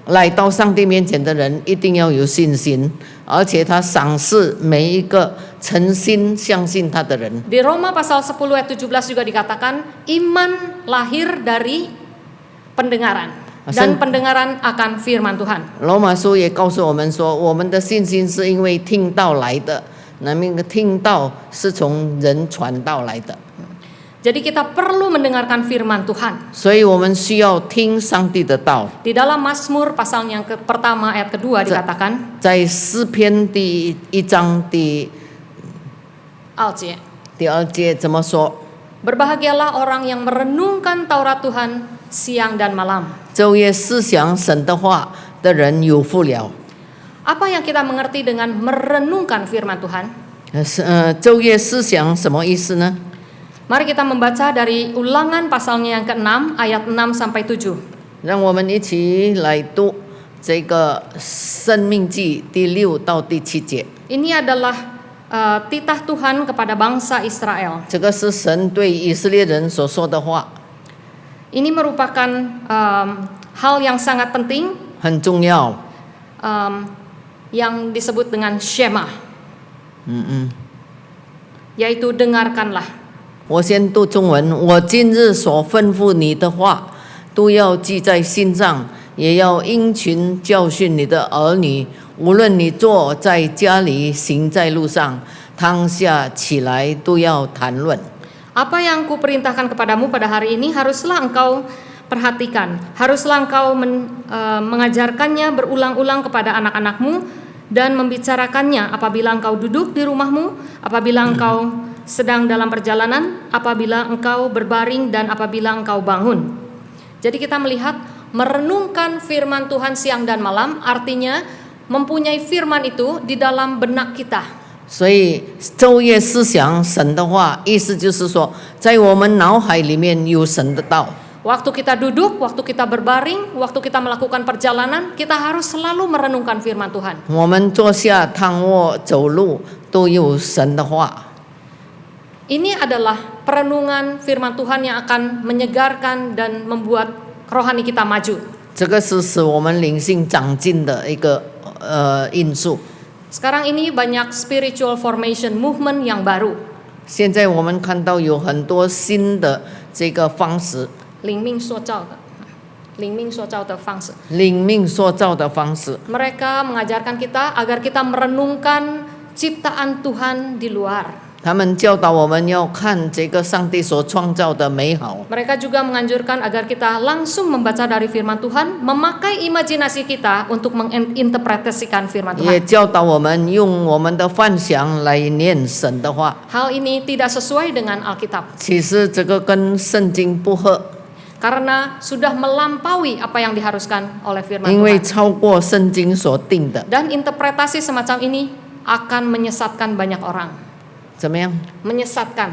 来到上帝面前的人一定要有信心，而且他赏识每一个诚心相信他的人。 Di Roma pasal 10 ayat 17 juga dikatakan iman lahir dari pendengaran dan pendengaran akan firman Tuhan. 罗马书也告诉我们说，我们的信心是因为听道来的，那么听道是从人传道来的， Jadi kita perlu mendengarkan firman Tuhan. 所以我们需要听上帝的道。 Di dalam Mazmur pasal yang pertama ayat kedua dikatakan 在诗篇第1章第Alcie. 2节怎么说？ Berbahagialah orang yang merenungkan Taurat Tuhan siang dan malam. 昼夜思想神的话的人有福了。 Apa yang kita mengerti dengan merenungkan firman Tuhan? 昼夜思想什么意思呢？ Mari kita membaca dari Ulangan pasalnya yang ke-6 ayat 6 sampai 7. 让我们一起来读这个《生命记》第6到第7节。 Ini adalah titah Tuhan kepada bangsa Israel. 这个是神对以色列人所说的话， Ini merupakan hal yang sangat penting 很重要。 yang disebut dengan Shema, yaitu dengarkanlah. 我先读中文。我今日所吩咐你的话，都要记在心上，也要殷勤教训你的儿女。无论你坐在家里，行在路上，当下起来，都要谈论。 Apa yang kuperintahkan kepadamu pada hari ini haruslah engkau perhatikan, haruslah engkau mengajarkannya berulang-ulang kepada anak-anakmu dan membicarakannya apabila engkau duduk di rumahmu, apabila engkau sedang dalam perjalanan, apabila engkau berbaring dan apabila engkau bangun. Jadi kita melihat merenungkan firman Tuhan siang dan malam artinya mempunyai firman itu di dalam benak kita. 所以昼夜思想神的话，意思就是说，在我们脑海里面有神的道。 Waktu kita duduk, waktu kita berbaring, waktu kita melakukan perjalanan, kita harus selalu merenungkan firman Tuhan. 我们坐下、躺卧、走路都有神的话。 Ini adalah perenungan firman Tuhan yang akan menyegarkan dan membuat rohani kita maju. 这个是使我们灵性长进的一个因素。 Sekarang ini banyak spiritual formation movement yang baru. 现在我们看到有很多新的这个方式，灵命塑造的方式。灵命塑造的方式。 Mereka mengajarkan kita agar kita merenungkan ciptaan Tuhan di luar. 他们教导我们要看这个上帝所创造的美好。 Mereka juga menganjurkan agar kita langsung membaca dari firman Tuhan, memakai imajinasi kita untuk menginterpretasikan firman 也 Tuhan. 教导我们用我们的幻想来念神的话。 Hal ini tidak sesuai dengan Alkitab 其实这个跟圣经不合， karena sudah melampaui apa yang diharuskan oleh firman 因为 Tuhan. 超过圣经所定的。 Dan interpretasi semacam ini akan menyesatkan banyak orang. 怎么样？ Menyesatkan,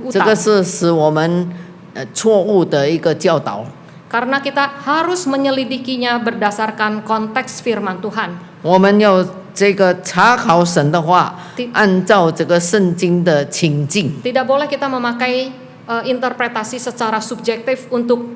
这个是使我们错误的一个教导。 Karena kita harus menyelidikinya berdasarkan konteks firman Tuhan. 我们要这个查考神的话，按照这个圣经的情境。 Tidak boleh kita memakai interpretasi secara subjektif untuk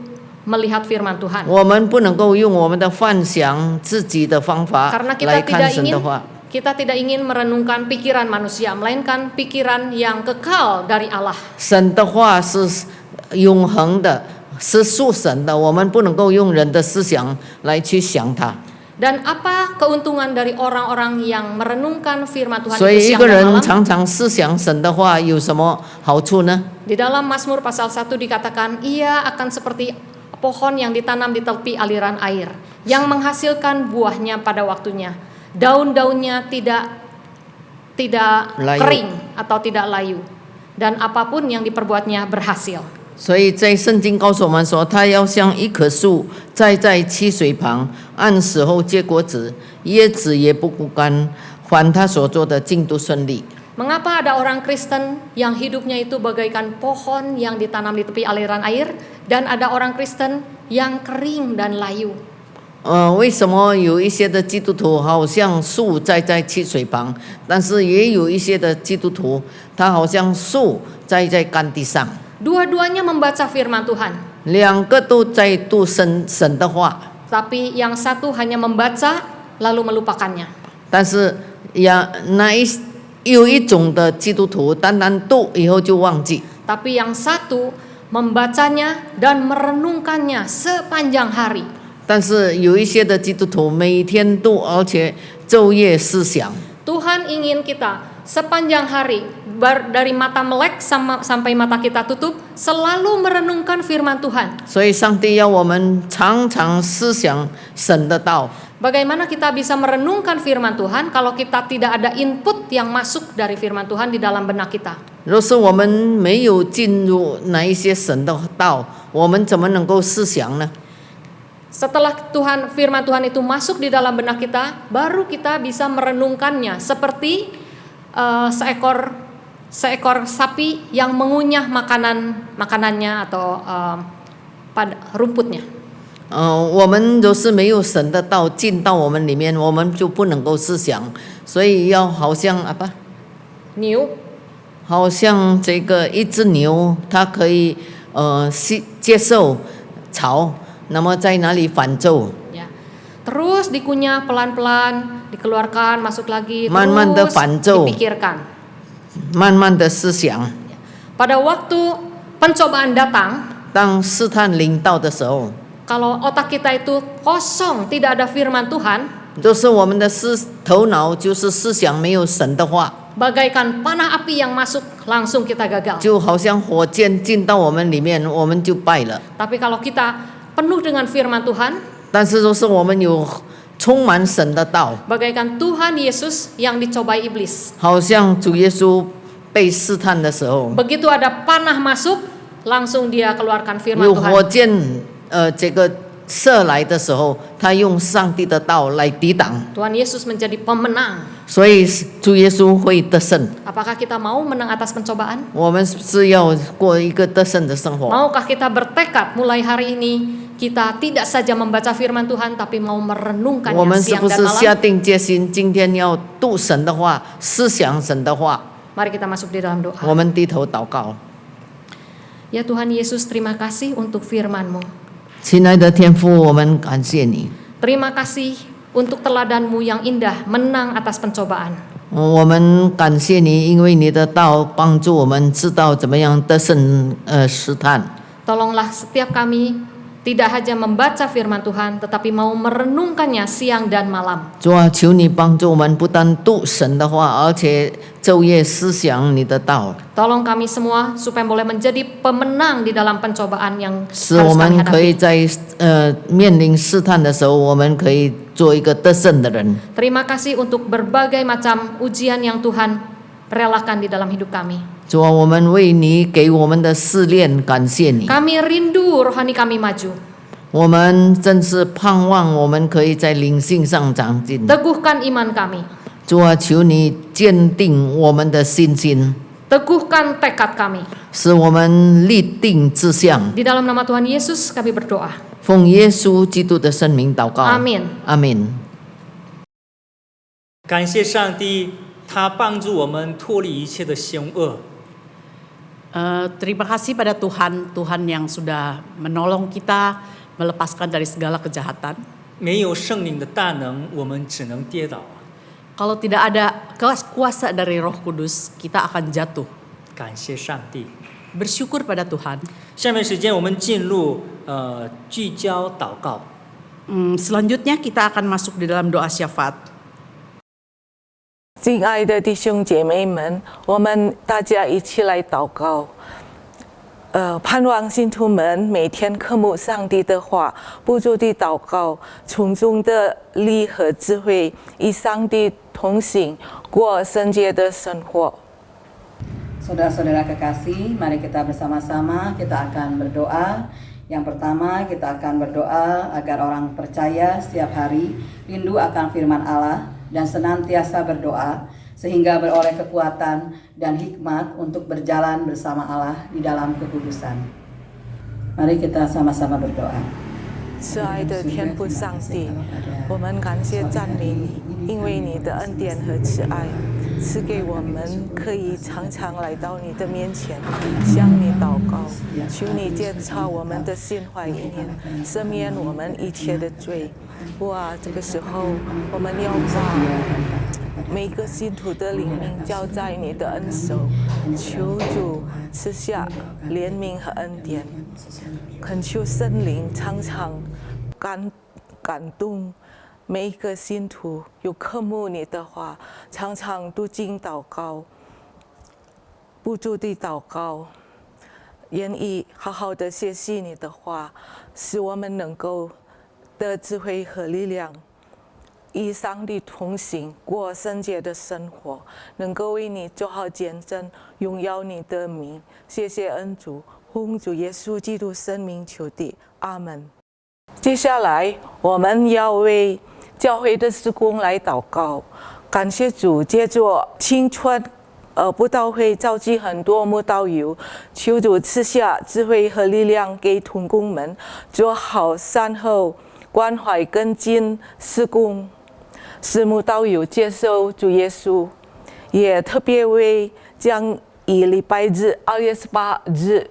melihat firman Tuhan. 我们不能够用我们的幻想自己的方法 Karena 来 kita 看 tidak 神的 ingin 话。 kita tidak ingin merenungkan pikiran manusia, melainkan pikiran yang kekal dari Allah. 神的话是永恒的，是属神的，我们不能够用人的思想来去想它。 Dan apa keuntungan dari orang-orang yang merenungkan firman Tuhan 所 itu 以一 siang 个 dan 人 malam? 常常思想神的话有什么好处呢？ Di dalam Mazmur pasal 1 dikatakan, ia akan seperti pohon yang ditanam di tepi aliran air, yang menghasilkan buahnya pada waktunya. Daun-daunnya tidak Layu. kering atau tidak layu, dan apapun yang diperbuatnya berhasil. 所以在圣经告诉我们说，他要像一棵树栽在溪水旁，按时候结果子，叶子也不枯干，凡他所做的尽都顺利。 Mengapa ada orang Kristen yang hidupnya itu bagaikan pohon yang ditanam di tepi aliran air, dan ada orang Kristen yang kering dan layu? 为什么有一些的基督徒好像树栽在溪水旁，但是也有一些的基督徒，他好像树栽在干地上？ Dua-duanya membaca firman Tuhan, 两个都在读神的话， tapi yang satu hanya membaca lalu melupakannya. 但是有一种的基督徒，单单读以后就忘记。 Tapi yang satu membacanya dan merenungkannya sepanjang hari. 但是有一些的基督徒每天读，而且昼夜思想。 Tuhan ingin kita sepanjang hari dari mata melek sampai mata kita tutup selalu merenungkan firman Tuhan. 所以上帝要我们常常思想神的道。Bagaimana kita bisa merenungkan firman Tuhan kalau kita tidak ada input yang masuk dari firman Tuhan di dalam benak kita? 若是我们没有进入哪一些神的道，我们怎么能够思想呢？ Setelah firman Tuhan itu masuk di dalam benak kita, baru kita bisa merenungkannya seperti seekor sapi yang mengunyah makanannya atau pada rumputnya. 我们若是没有神的道进到我们里面，我们就不能够思想，所以要好像牛，好像这个一只牛，它可以接受草，那么在哪里反奏？ ya. Terus dikunyah pelan-pelan, dikeluarkan, masuk lagi, 慢慢地 terus 反奏， dipikirkan. 慢慢的思想。 Pada waktu pencobaan datang, 当试探临到的时候， kalau otak kita itu kosong, tidak ada firman Tuhan, 就是我们的头脑就是思想没有神的话， bagaikan panah api yang masuk, langsung kita gagal. 就好像火箭进到我们里面，我们就败了。 Tapi kalau kita penuh dengan firman Tuhan, 但是若是我们有充满神的道， bagaikan Tuhan Yesus yang dicobai iblis. 好像主耶稣被试探的时候， Begitu ada panah masuk, langsung dia keluarkan firman 有火 Tuhan. 箭这个射来的时候，他用上帝的道来抵挡， Tuhan Yesus menjadi pemenang. 所以主耶稣会得胜。 Apakah kita mau menang atas pencobaan? 我们是要过一个得胜的生活。 Maukah kita bertekad mulai hari ini kita tidak saja membaca firman Tuhan tapi mau 我 merenungkannya 们是 siang 不 dan 是 malam? 下定决心，今天要读神的话，思想神的话？ Mari kita masuk di dalam doa. 我们低头祷告。 Ya Tuhan Yesus, terima kasih untuk firman-Mu. 亲爱的天父，我们感谢你， Terima kasih untuk teladan-Mu yang indah menang atas pencobaan. 我们感谢你，因为你的道帮助我们知道怎么样得胜试探。 Tolonglah setiap kami tidak hanya membaca firman Tuhan tetapi mau merenungkannya siang dan malam. 主啊，求你帮助我们，不但读神的话，而且昼夜思想你的道， Tolong kami semua supaya boleh menjadi pemenang di dalam pencobaan yang 使我 harus kami 们可以 hadapi. 在面临试探的时候，我们可以做一个得胜的人。 Terima kasih untuk berbagai macam ujian yang Tuhan relakan di dalam hidup kami. 主啊，我们为你给我们的试炼感谢你。 Kami rindu rohani kami maju. 我们真是盼望我们可以在灵性上长进。 Teguhkan iman kami. 主啊，求你坚定我们的信心， Teguhkan tekad kami. 使我们立定志向。 Di dalam nama Tuhan Yesus kami berdoa. 奉耶稣基督的圣名祷告。阿们。阿门。感谢上帝，他帮助我们脱离一切的凶恶。 Terima kasih pada Tuhan, Tuhan yang sudah menolong kita melepaskan dari segala kejahatan. 没有圣灵的大能，我们只能跌倒。 Kalau tidak ada kuasa dari Roh Kudus, kita akan jatuh. 感谢上帝。 Bersyukur pada Tuhan. 下面时间我们进入聚焦祷告。 Selanjutnya kita akan masuk di dalam doa syafaat. 亲爱的弟兄姐妹们，我们大家一起来祷告。盼望信徒们每天渴慕上帝的话，不住地祷告，从中的力和智慧，与上帝同行，过圣洁的生活。 Saudara-saudara kekasih, mari kita bersama-sama kita akan berdoa. Yang pertama, kita akan berdoa agar orang percaya setiap hari rindu akan firman Allah dan senantiasa berdoa sehingga beroleh kekuatan dan hikmat untuk berjalan bersama Allah di dalam kekudusan. Mari kita sama-sama berdoa. 慈爱的天父上帝，我们感谢赞美你，因为你的恩典和慈爱，赐给我们可以常常来到你的面前，向你祷告，求你检查我们的心怀意念，赦免我们一切的罪。哇，这个时候我们要把每个信徒的灵命交在你的恩手，求主赐下怜悯和恩典，恳求圣灵常常感动每一个信徒，有渴慕你的话，常常读经祷告，不住地祷告，愿意好好的学习你的话，使我们能够得智慧和力量，与上帝同行，过圣洁的生活，能够为你做好见证，荣耀你的名。谢谢恩主，奉主耶稣基督圣名求的，阿门。接下来我们要为教会的事工来祷告，感谢主，借着青春布道会召集很多慕道友，求主赐下智慧和力量给同工们，做好善后关怀跟进事工，使慕道友接受主耶稣。也特别为将以礼拜日2月18日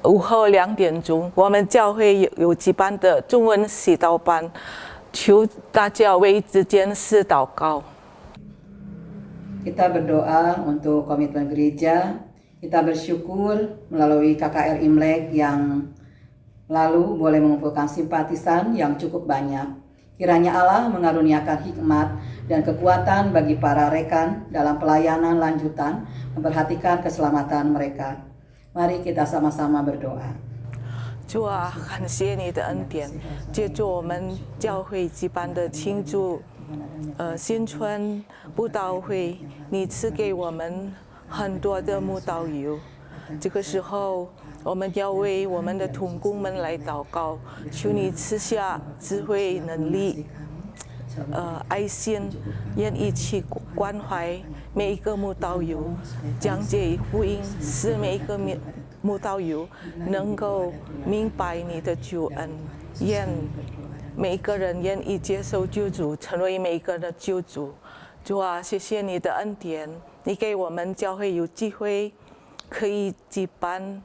午后2点钟，我们教会有举办的中文祈祷班，求大家为这件事祷告。Kita berdoa untuk komitmen gereja. Kita bersyukur melalui KKR Imlek yang lalu boleh mengumpulkan simpatisan yang cukup banyak. Kiranya Allah mengaruniakan hikmat dan kekuatan bagi para rekan dalam pelayanan lanjutan memperhatikan keselamatan mereka. Mari kita sama-sama berdoa. 主啊，感谢你的恩典，借助我们教会举办的庆祝新春布道会，你赐给我们很多的慕道友。这个时候，我们要为我们的同工们来祷告，求你赐下智慧、能力、爱心，愿一起关怀每一个慕道友，讲解福音，使每一个慕道友能够明白你的救恩，愿每一个人愿意接受救主，成为每一个人的救主。主啊，谢谢你的恩典，你给我们教会有机会可以举办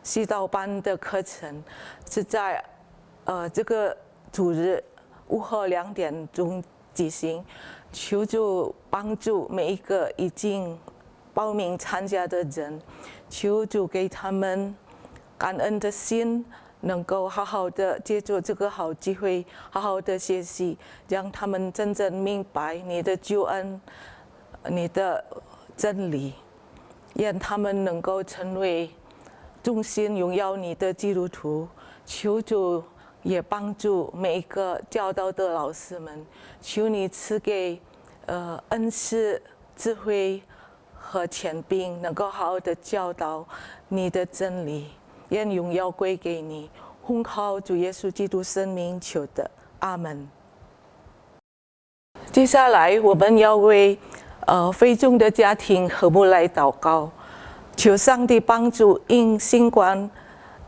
祈祷班的课程，是在这个主日午后2点钟举行。求主帮助每一个已经报名参加的人，求主给他们感恩的心，能够好好的借助这个好机会，好好的学习，让他们真正明白你的救恩，你的真理，让他们能够成为忠心荣耀你的基督徒。求主也帮助每一个教导的老师们，求你赐给恩赐、智慧和权柄，能够好好的教导你的真理，愿荣耀归给你。奉靠主耶稣基督圣名求的，阿门。接下来我们要为非洲的家庭和睦来祷告，求上帝帮助因新冠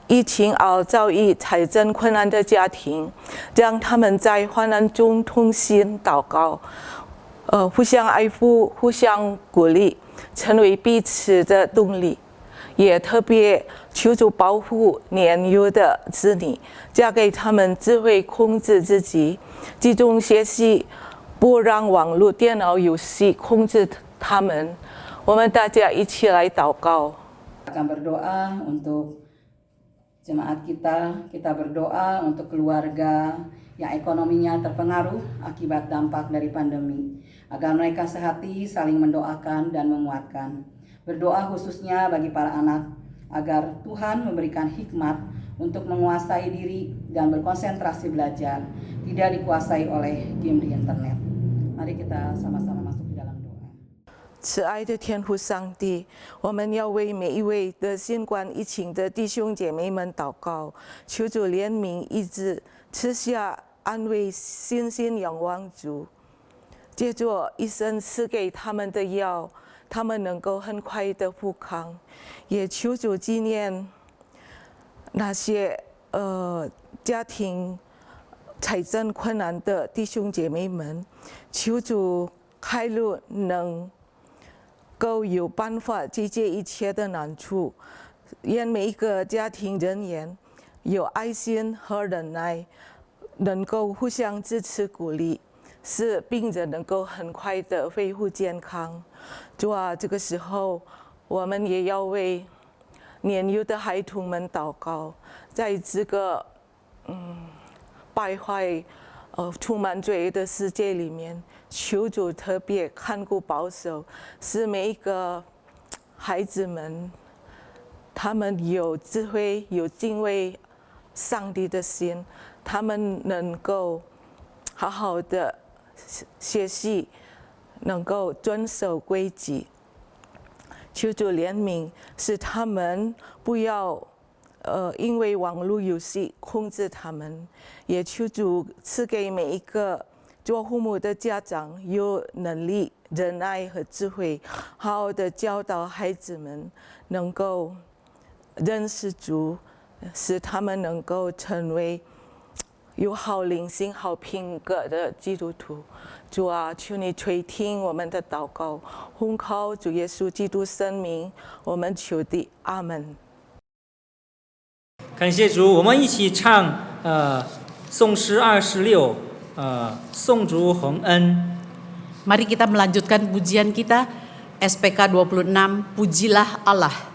疫情而遭遇财政困难的家庭，让他们在患难中同心祷告，互相爱护、互相鼓励，成为彼此的动力。也特别求主保护年幼的子女，加给他们智慧控制自己，集中学习，不让网络电脑游戏控制他们。我们大家一起来祷告。Akan berdoa untuk jemaat kita, kita berdoa untuk keluarga yang ekonominya terpengaruh akibat dampak dari pandemi, agar mereka sehati saling mendoakan dan menguatkan. Berdoa khususnya bagi para anak, agar Tuhan memberikan hikmat untuk menguasai diri dan berkonsentrasi belajar, tidak dikuasai oleh game di internet. Mari kita sama-sama masuk di dalam doa. 慈爱的天父上帝，我们要为每一位得新冠疫情的弟兄姐妹们祷告，求主怜悯医治，赐下安慰、信心、仰望主，借着医生赐给他们的药，他们能够很快的复康。也求主纪念那些家庭财政困难的弟兄姐妹们，求主开路，能够有办法解决一切的难处，愿每一个家庭人员有爱心和忍耐，能够互相支持鼓励，使病人能够很快的恢复健康。主啊，这个时候我们也要为年幼的孩童们祷告，在这个败坏充满罪的世界里面，求主特别看顾保守，使每一个孩子们他们有智慧、有敬畏上帝的心，他们能够好好的学习，能够遵守规矩。求主怜悯，使他们不要因为网络游戏控制他们，也求主赐给每一个做父母的家长有能力、仁爱和智慧，好好的教导孩子们能够认识主，使他们能够成为有好灵性、好品格的基督徒。主啊，求你垂听我们的祷告，奉靠主耶稣基督圣名，我们求的，阿门。感谢主，我们一起唱颂诗26，颂主洪恩。Mari kita melanjutkan pujian kita, SPK 26, Pujilah Allah.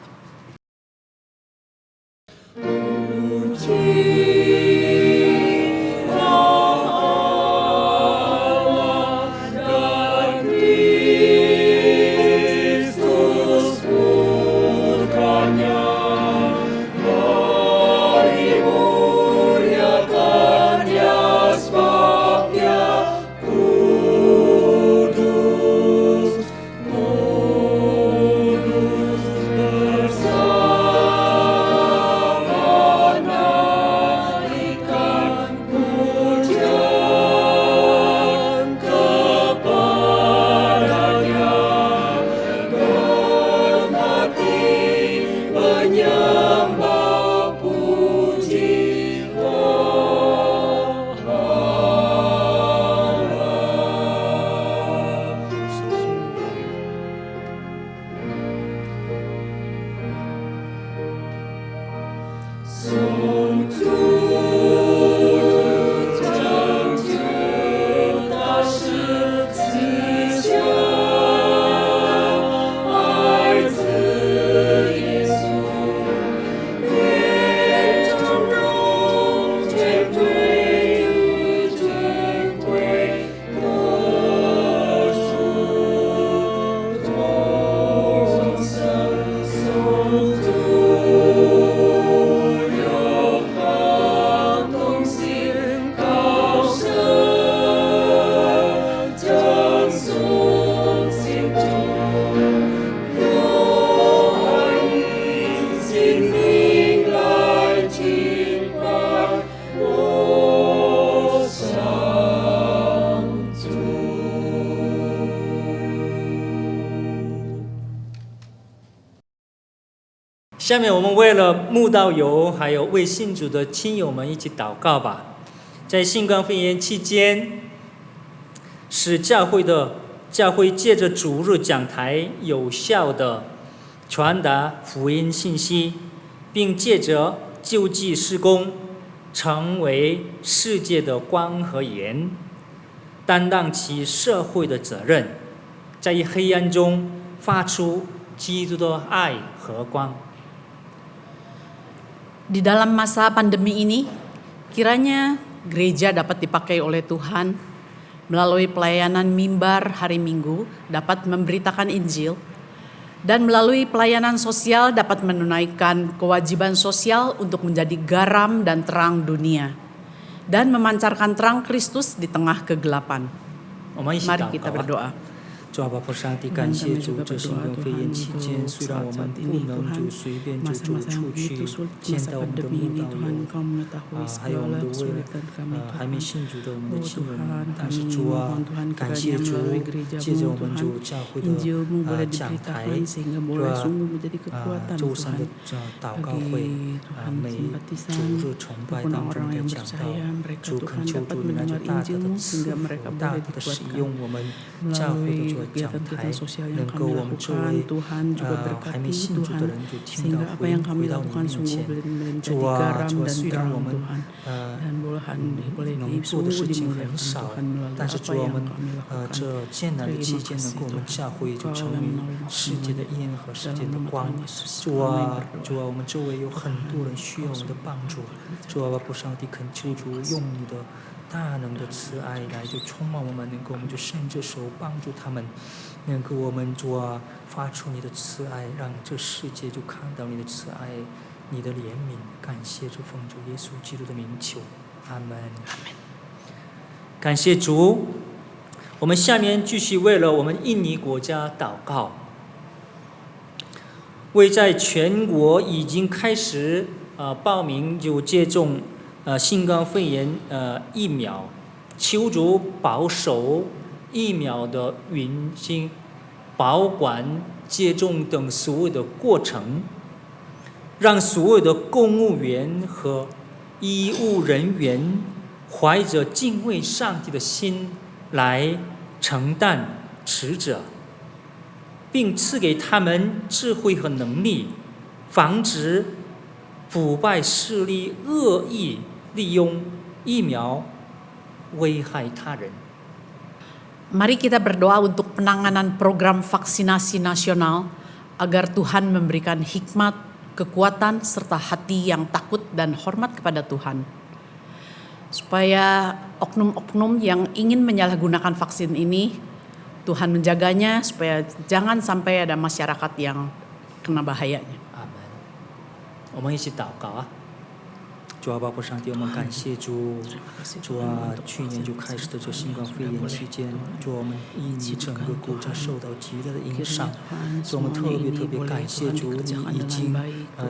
下面我们为了慕道友还有为信主的亲友们一起祷告吧。在新冠肺炎期间，使教会借着主日讲台有效的传达福音信息，并借着救济事工成为世界的光和盐，担当起社会的责任，在黑暗中发出基督的爱和光。Di dalam masa pandemi ini, kiranya gereja dapat dipakai oleh Tuhan melalui pelayanan mimbar hari Minggu dapat memberitakan Injil, dan melalui pelayanan sosial dapat menunaikan kewajiban sosial untuk menjadi garam dan terang dunia dan memancarkan terang Kristus di tengah kegelapan. Mari kita berdoa. 主啊，父上帝，感谢主，这新冠肺炎期间，虽然我们不能就随便就走出去见到我们的慕道友还有我们的还没信主的我们的亲人，但是主啊，感谢主，借着我们主教会的讲台，周三的祷告会，每主日崇拜当中的讲道，主恳求主你来就大大的赐福，大大的使用我们教会的讲台，能够我们周围还没信主的人就听到福音回到你面前。主啊，虽然我们能做的事情很少，但是主啊，我们这艰难的期间，能够我们教会就成为世界的烟和世界的光。主啊，我们周围有很多人需要我们的帮助。主啊，父上帝恳求主用你的大能的慈爱来就充满我们，能够我们就伸着手帮助他们，能够我们主啊发出你的慈爱，让这世界就看到你的慈爱，你的怜悯。感谢主，奉主耶稣基督的名求，阿门。感谢主。我们下面继续为了我们印尼国家祷告，为在全国已经开始报名就接种新冠肺炎疫苗，求主保守疫苗的运行、保管、接种等所有的过程，让所有的公务员和医务人员怀着敬畏上帝的心来承担职责，并赐给他们智慧和能力，防止腐败势力恶意利用疫苗危害他人。 Mari kita berdoa untuk penanganan program vaksinasi nasional agar Tuhan memberikan hikmat, kekuatan, serta hati yang takut dan hormat kepada Tuhan. Supaya oknum-oknum yang ingin menyalahgunakan vaksin ini, Tuhan menjaganya supaya jangan sampai ada masyarakat yang kena bahayanya. 阿门。我们一起祷告啊！主啊，爸父上帝，我们感谢主。主啊，去年就开始的这新冠肺炎期间，主啊，我们印尼整个国家受到极大的影响。主，我们特别感谢主，你已经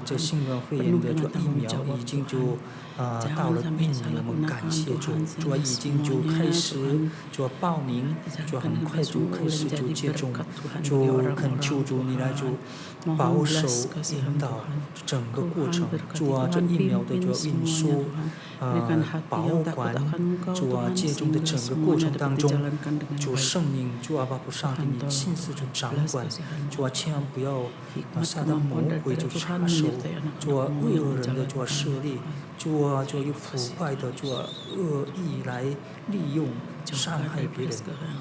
这新冠肺炎的这疫苗已经就到了印尼，我们感谢主。主啊，已经就开始主啊报名，主啊很快就开始就接种。主恳求主你来主保守引导整个过程。主啊，这疫苗的这运输保管，主啊接种的整个过程当中，主圣灵，主啊爸父上帝，你亲自就掌管，主啊千万不要撒旦魔鬼就插手，主啊恶人的主啊势力，主啊就有腐败的主啊恶意来利用伤害别人，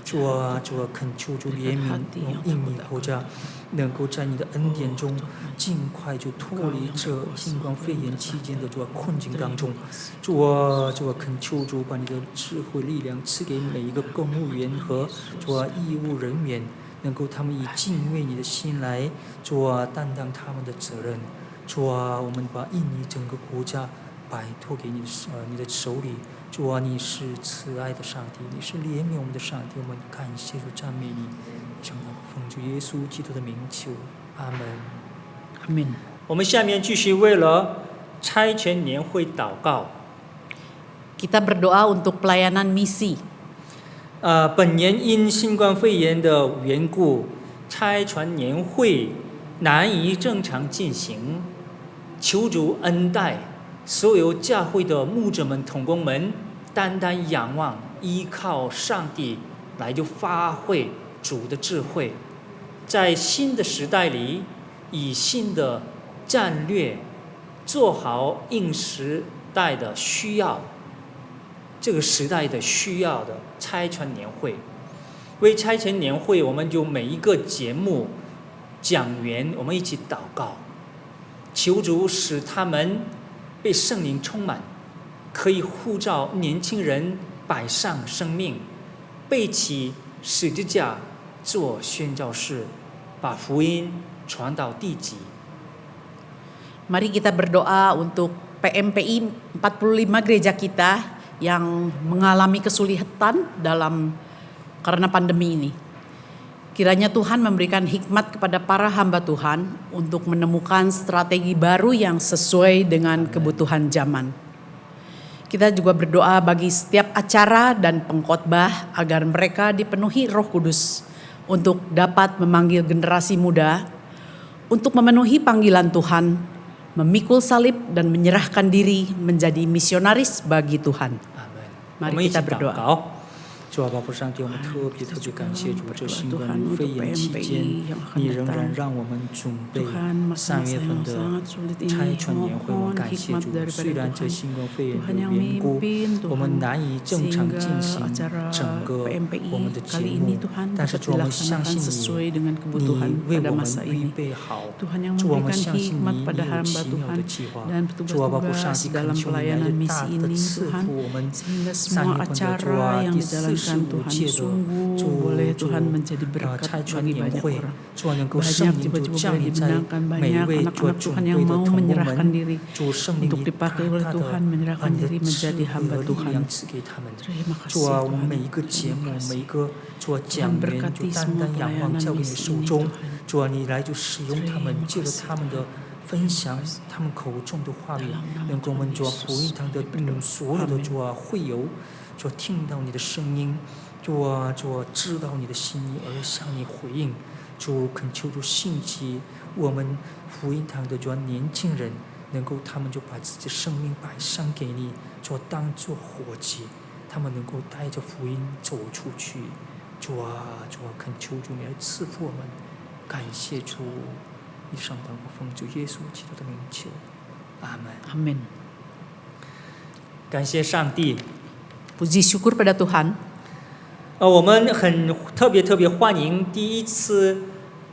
主啊恳求主怜悯印尼国家，能够在你的恩典中尽快就脱离这新冠肺炎期间的主啊困境当中，主啊恳求主把你的智慧力量赐给每一个公务员和主啊医务人员，能够他们以敬畏你的心来主啊担当他们的责任，主啊我们把印尼整个国家摆脱给你的手里。主啊，你是慈爱的上帝，你是怜悯我们的上帝，我们感谢主赞美你，向奉主耶稣基督的名求，阿门。阿门。我们下面继续为了差遣年会祷告。Kita berdoa untuk pelayanan misi. 本年因新冠肺炎的缘故，差传年会难以正常进行，求主恩待所有教会的牧者们、同工们，单单仰望、依靠上帝来就发挥主的智慧，在新的时代里，以新的战略做好应时代的需要。这个时代的需要的差传年会，为差遣年会，我们就每一个节目讲员，我们一起祷告，求主使他们被圣灵充满，可以呼召年轻人摆上生命，背起十字架做宣教士，把福音传到地极。Mari kita berdoa untuk PMPI 45 gereja kita yang mengalami kesulitan karena pandemi ini. Kiranya Tuhan memberikan hikmat kepada para hamba Tuhan untuk menemukan strategi baru yang sesuai dengan kebutuhan zaman. Kita juga berdoa bagi setiap acara dan pengkhotbah agar mereka dipenuhi Roh Kudus untuk dapat memanggil generasi muda untuk memenuhi panggilan Tuhan, memikul salib dan menyerahkan diri menjadi misionaris bagi Tuhan. Mari kita berdoa. 主啊，父上帝，我们特别感谢主，这新冠肺炎期间，你仍然让我们准备3月份的差传年会。我们感谢主，虽然这新冠肺炎的缘故，我们难以正常进行整个我们的节目，但是主，我们相信你，你为我们预备好。主，我们相信你有奇妙的计划。主啊，父上帝，恳求你来大的赐福我们3月份的主啊第40事 Tuhan, 无界的 sungguh 主 boleh 主 Tuhan menjadi 差 berkat 传 bagi 年 banyak 会 orang. 主啊能够圣 Banyak 灵主 tiba-tiba 降 boleh 临在 dimenangkan 每 banyak 位主 anak-anak 准 Tuhan 备 yang 的 mau 同工 menyerahkan 们 diri 主圣灵 untuk 你 dipakai 大 oleh 大的 Tuhan, 把 menyerahkan 你的 diri 智 menjadi 慧 hamba 和力 Tuhan. 量赐给他们 Terima 主 kasih 啊我们 Tuhan, 每一个节 terima 目每一 kasih. 个主啊 Tuhan 讲员 berkati 就单 semua 单仰望 pelayanan 交给你 misi 手 ini 中 Tuhan. 主啊你来就使用他们 Terima 借着 kasih 他们的 Tuhan. 分享他们口中的话语 Dalam nama 能够我们 Tuhan 主啊 Yesus 福音堂的 kami berdoa. 所有的 Amin. 主啊会友主啊听到你的声音主啊知道你的心意而向你回应主恳求主兴起我们福音堂的主啊年轻人能够他们就把自己的生命摆上给你主啊当作活祭他们能够带着福音走出去主啊恳求主你来赐福我们感谢主以上祷告奉主耶稣基督的名求阿门 Amin. 感谢上帝 Puji syukur pada Tuhan. 我们很特别欢迎第一次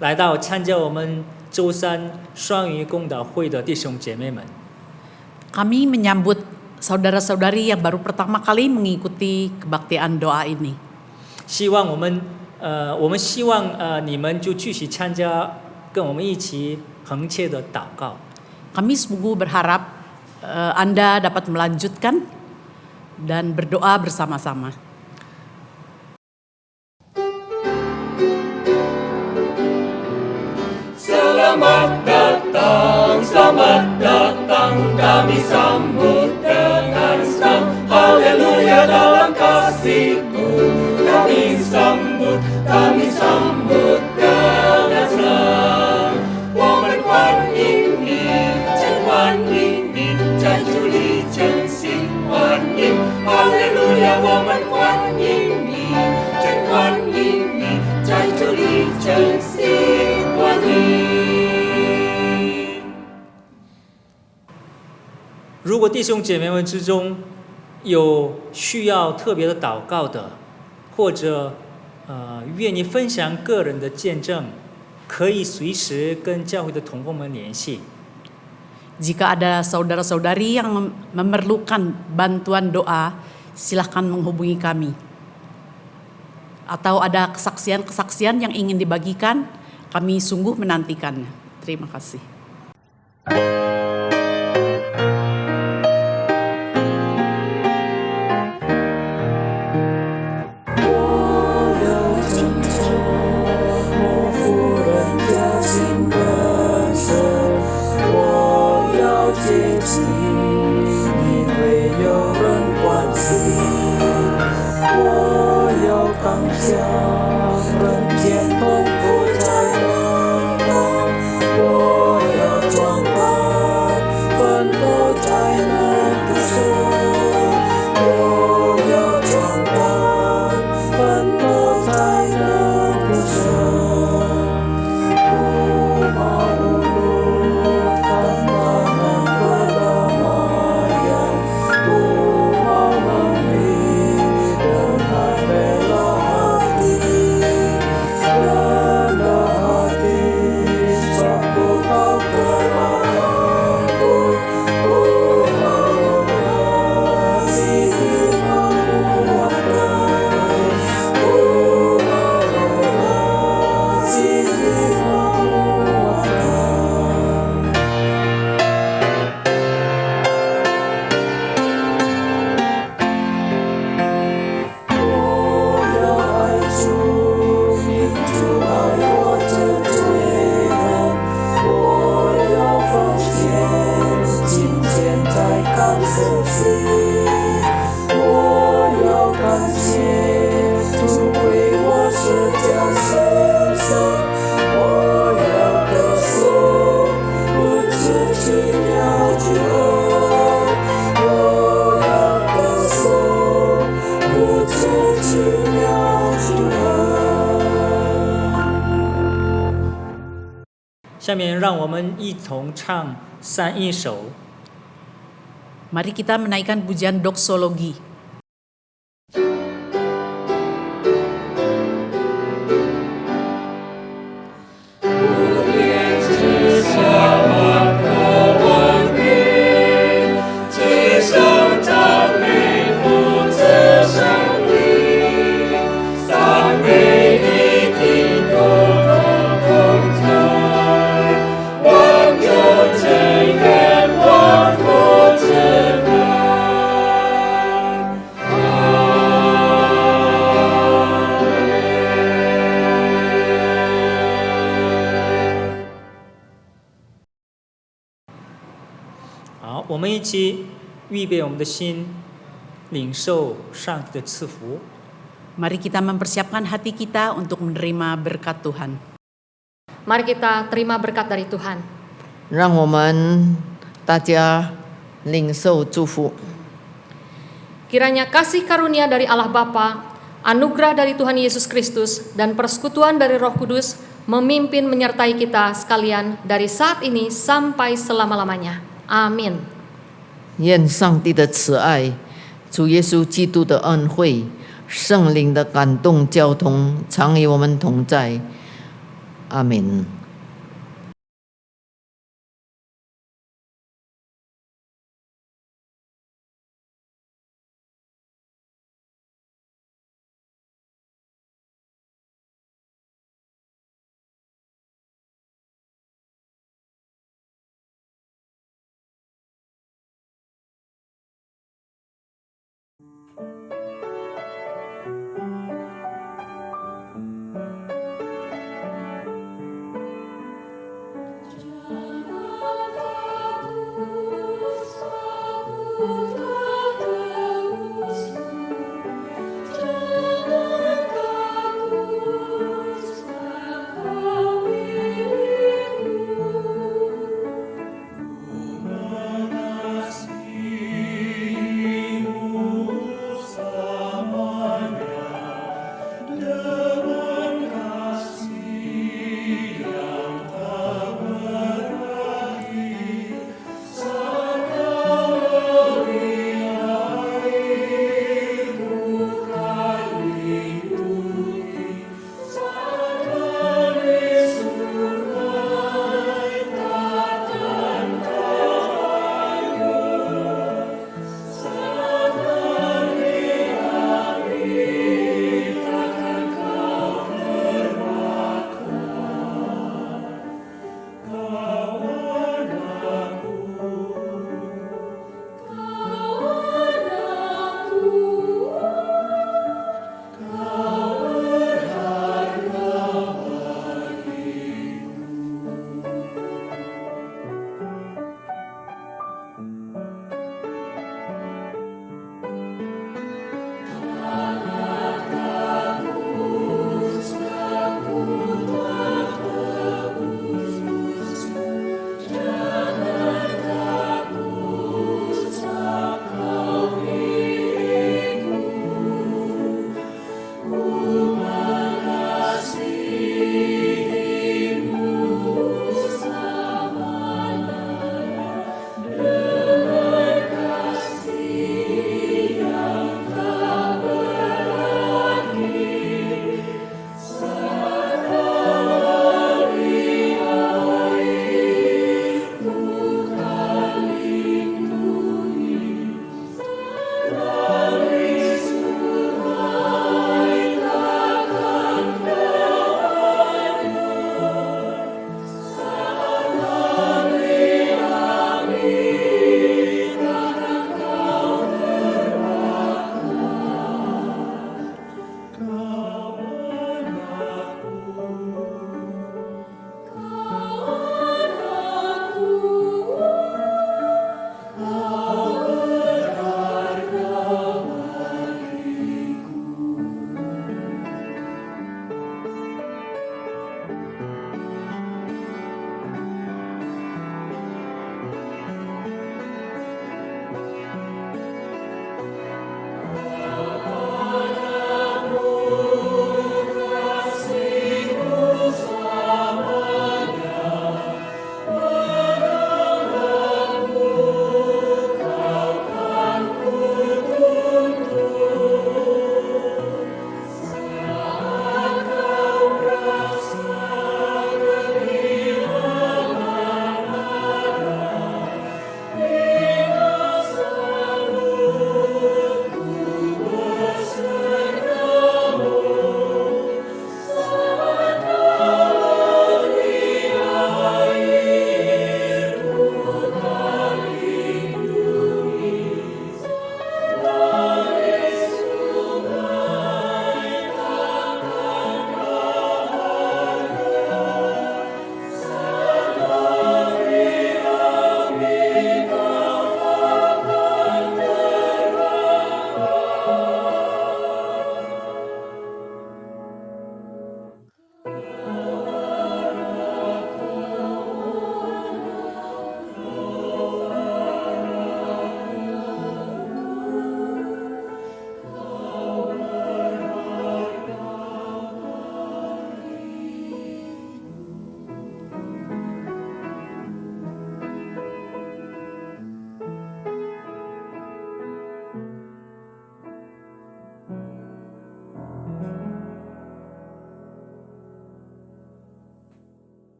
来到参加我们周三双语共祷会的弟兄姐妹们。 Kami menyambut saudara-saudari yang baru pertama kali mengikuti kebaktian doa ini. 希望我们希望你们就继续参加，跟我们一起恒切的祷告。 Kami sungguh berharap Anda dapat melanjutkan dan berdoa bersama-sama. Selamat datang, kami sambut dengan senang. Haleluya dalam kasih-Ku, kami sambut dengan senang. 我们欢迎你，真欢迎你，在主里真心欢迎。Haleluya，我们欢迎你，真欢迎你，在主里真心欢迎。 如果弟兄姐妹们之中有需要特别的祷告的，或者愿意分享个人的见证，可以随时跟教会的同工们联系。 Jika ada saudara-saudari yang memerlukan bantuan doa, silahkan menghubungi kami. Atau ada kesaksian-kesaksian yang ingin dibagikan, kami sungguh menantikannya. Terima kasih. Tuhan。下面让我们一同唱三一首。 Mari kita menaikkan pujian doksologi. 我们一起预备我们的心，领受上帝的赐福。 Mari kita mempersiapkan hati kita untuk menerima berkat Tuhan. Mari kita terima berkat dari Tuhan. 让我们大家领受祝福。 Kiranya kasih karunia dari Allah Bapa, anugerah dari Tuhan Yesus Kristus, dan persekutuan dari Roh Kudus memimpin menyertai kita sekalian dari saat ini sampai selama-lamanya. Amin. 愿上帝的慈爱、主耶稣基督的恩惠、圣灵的感动交通常与我们同在。阿门。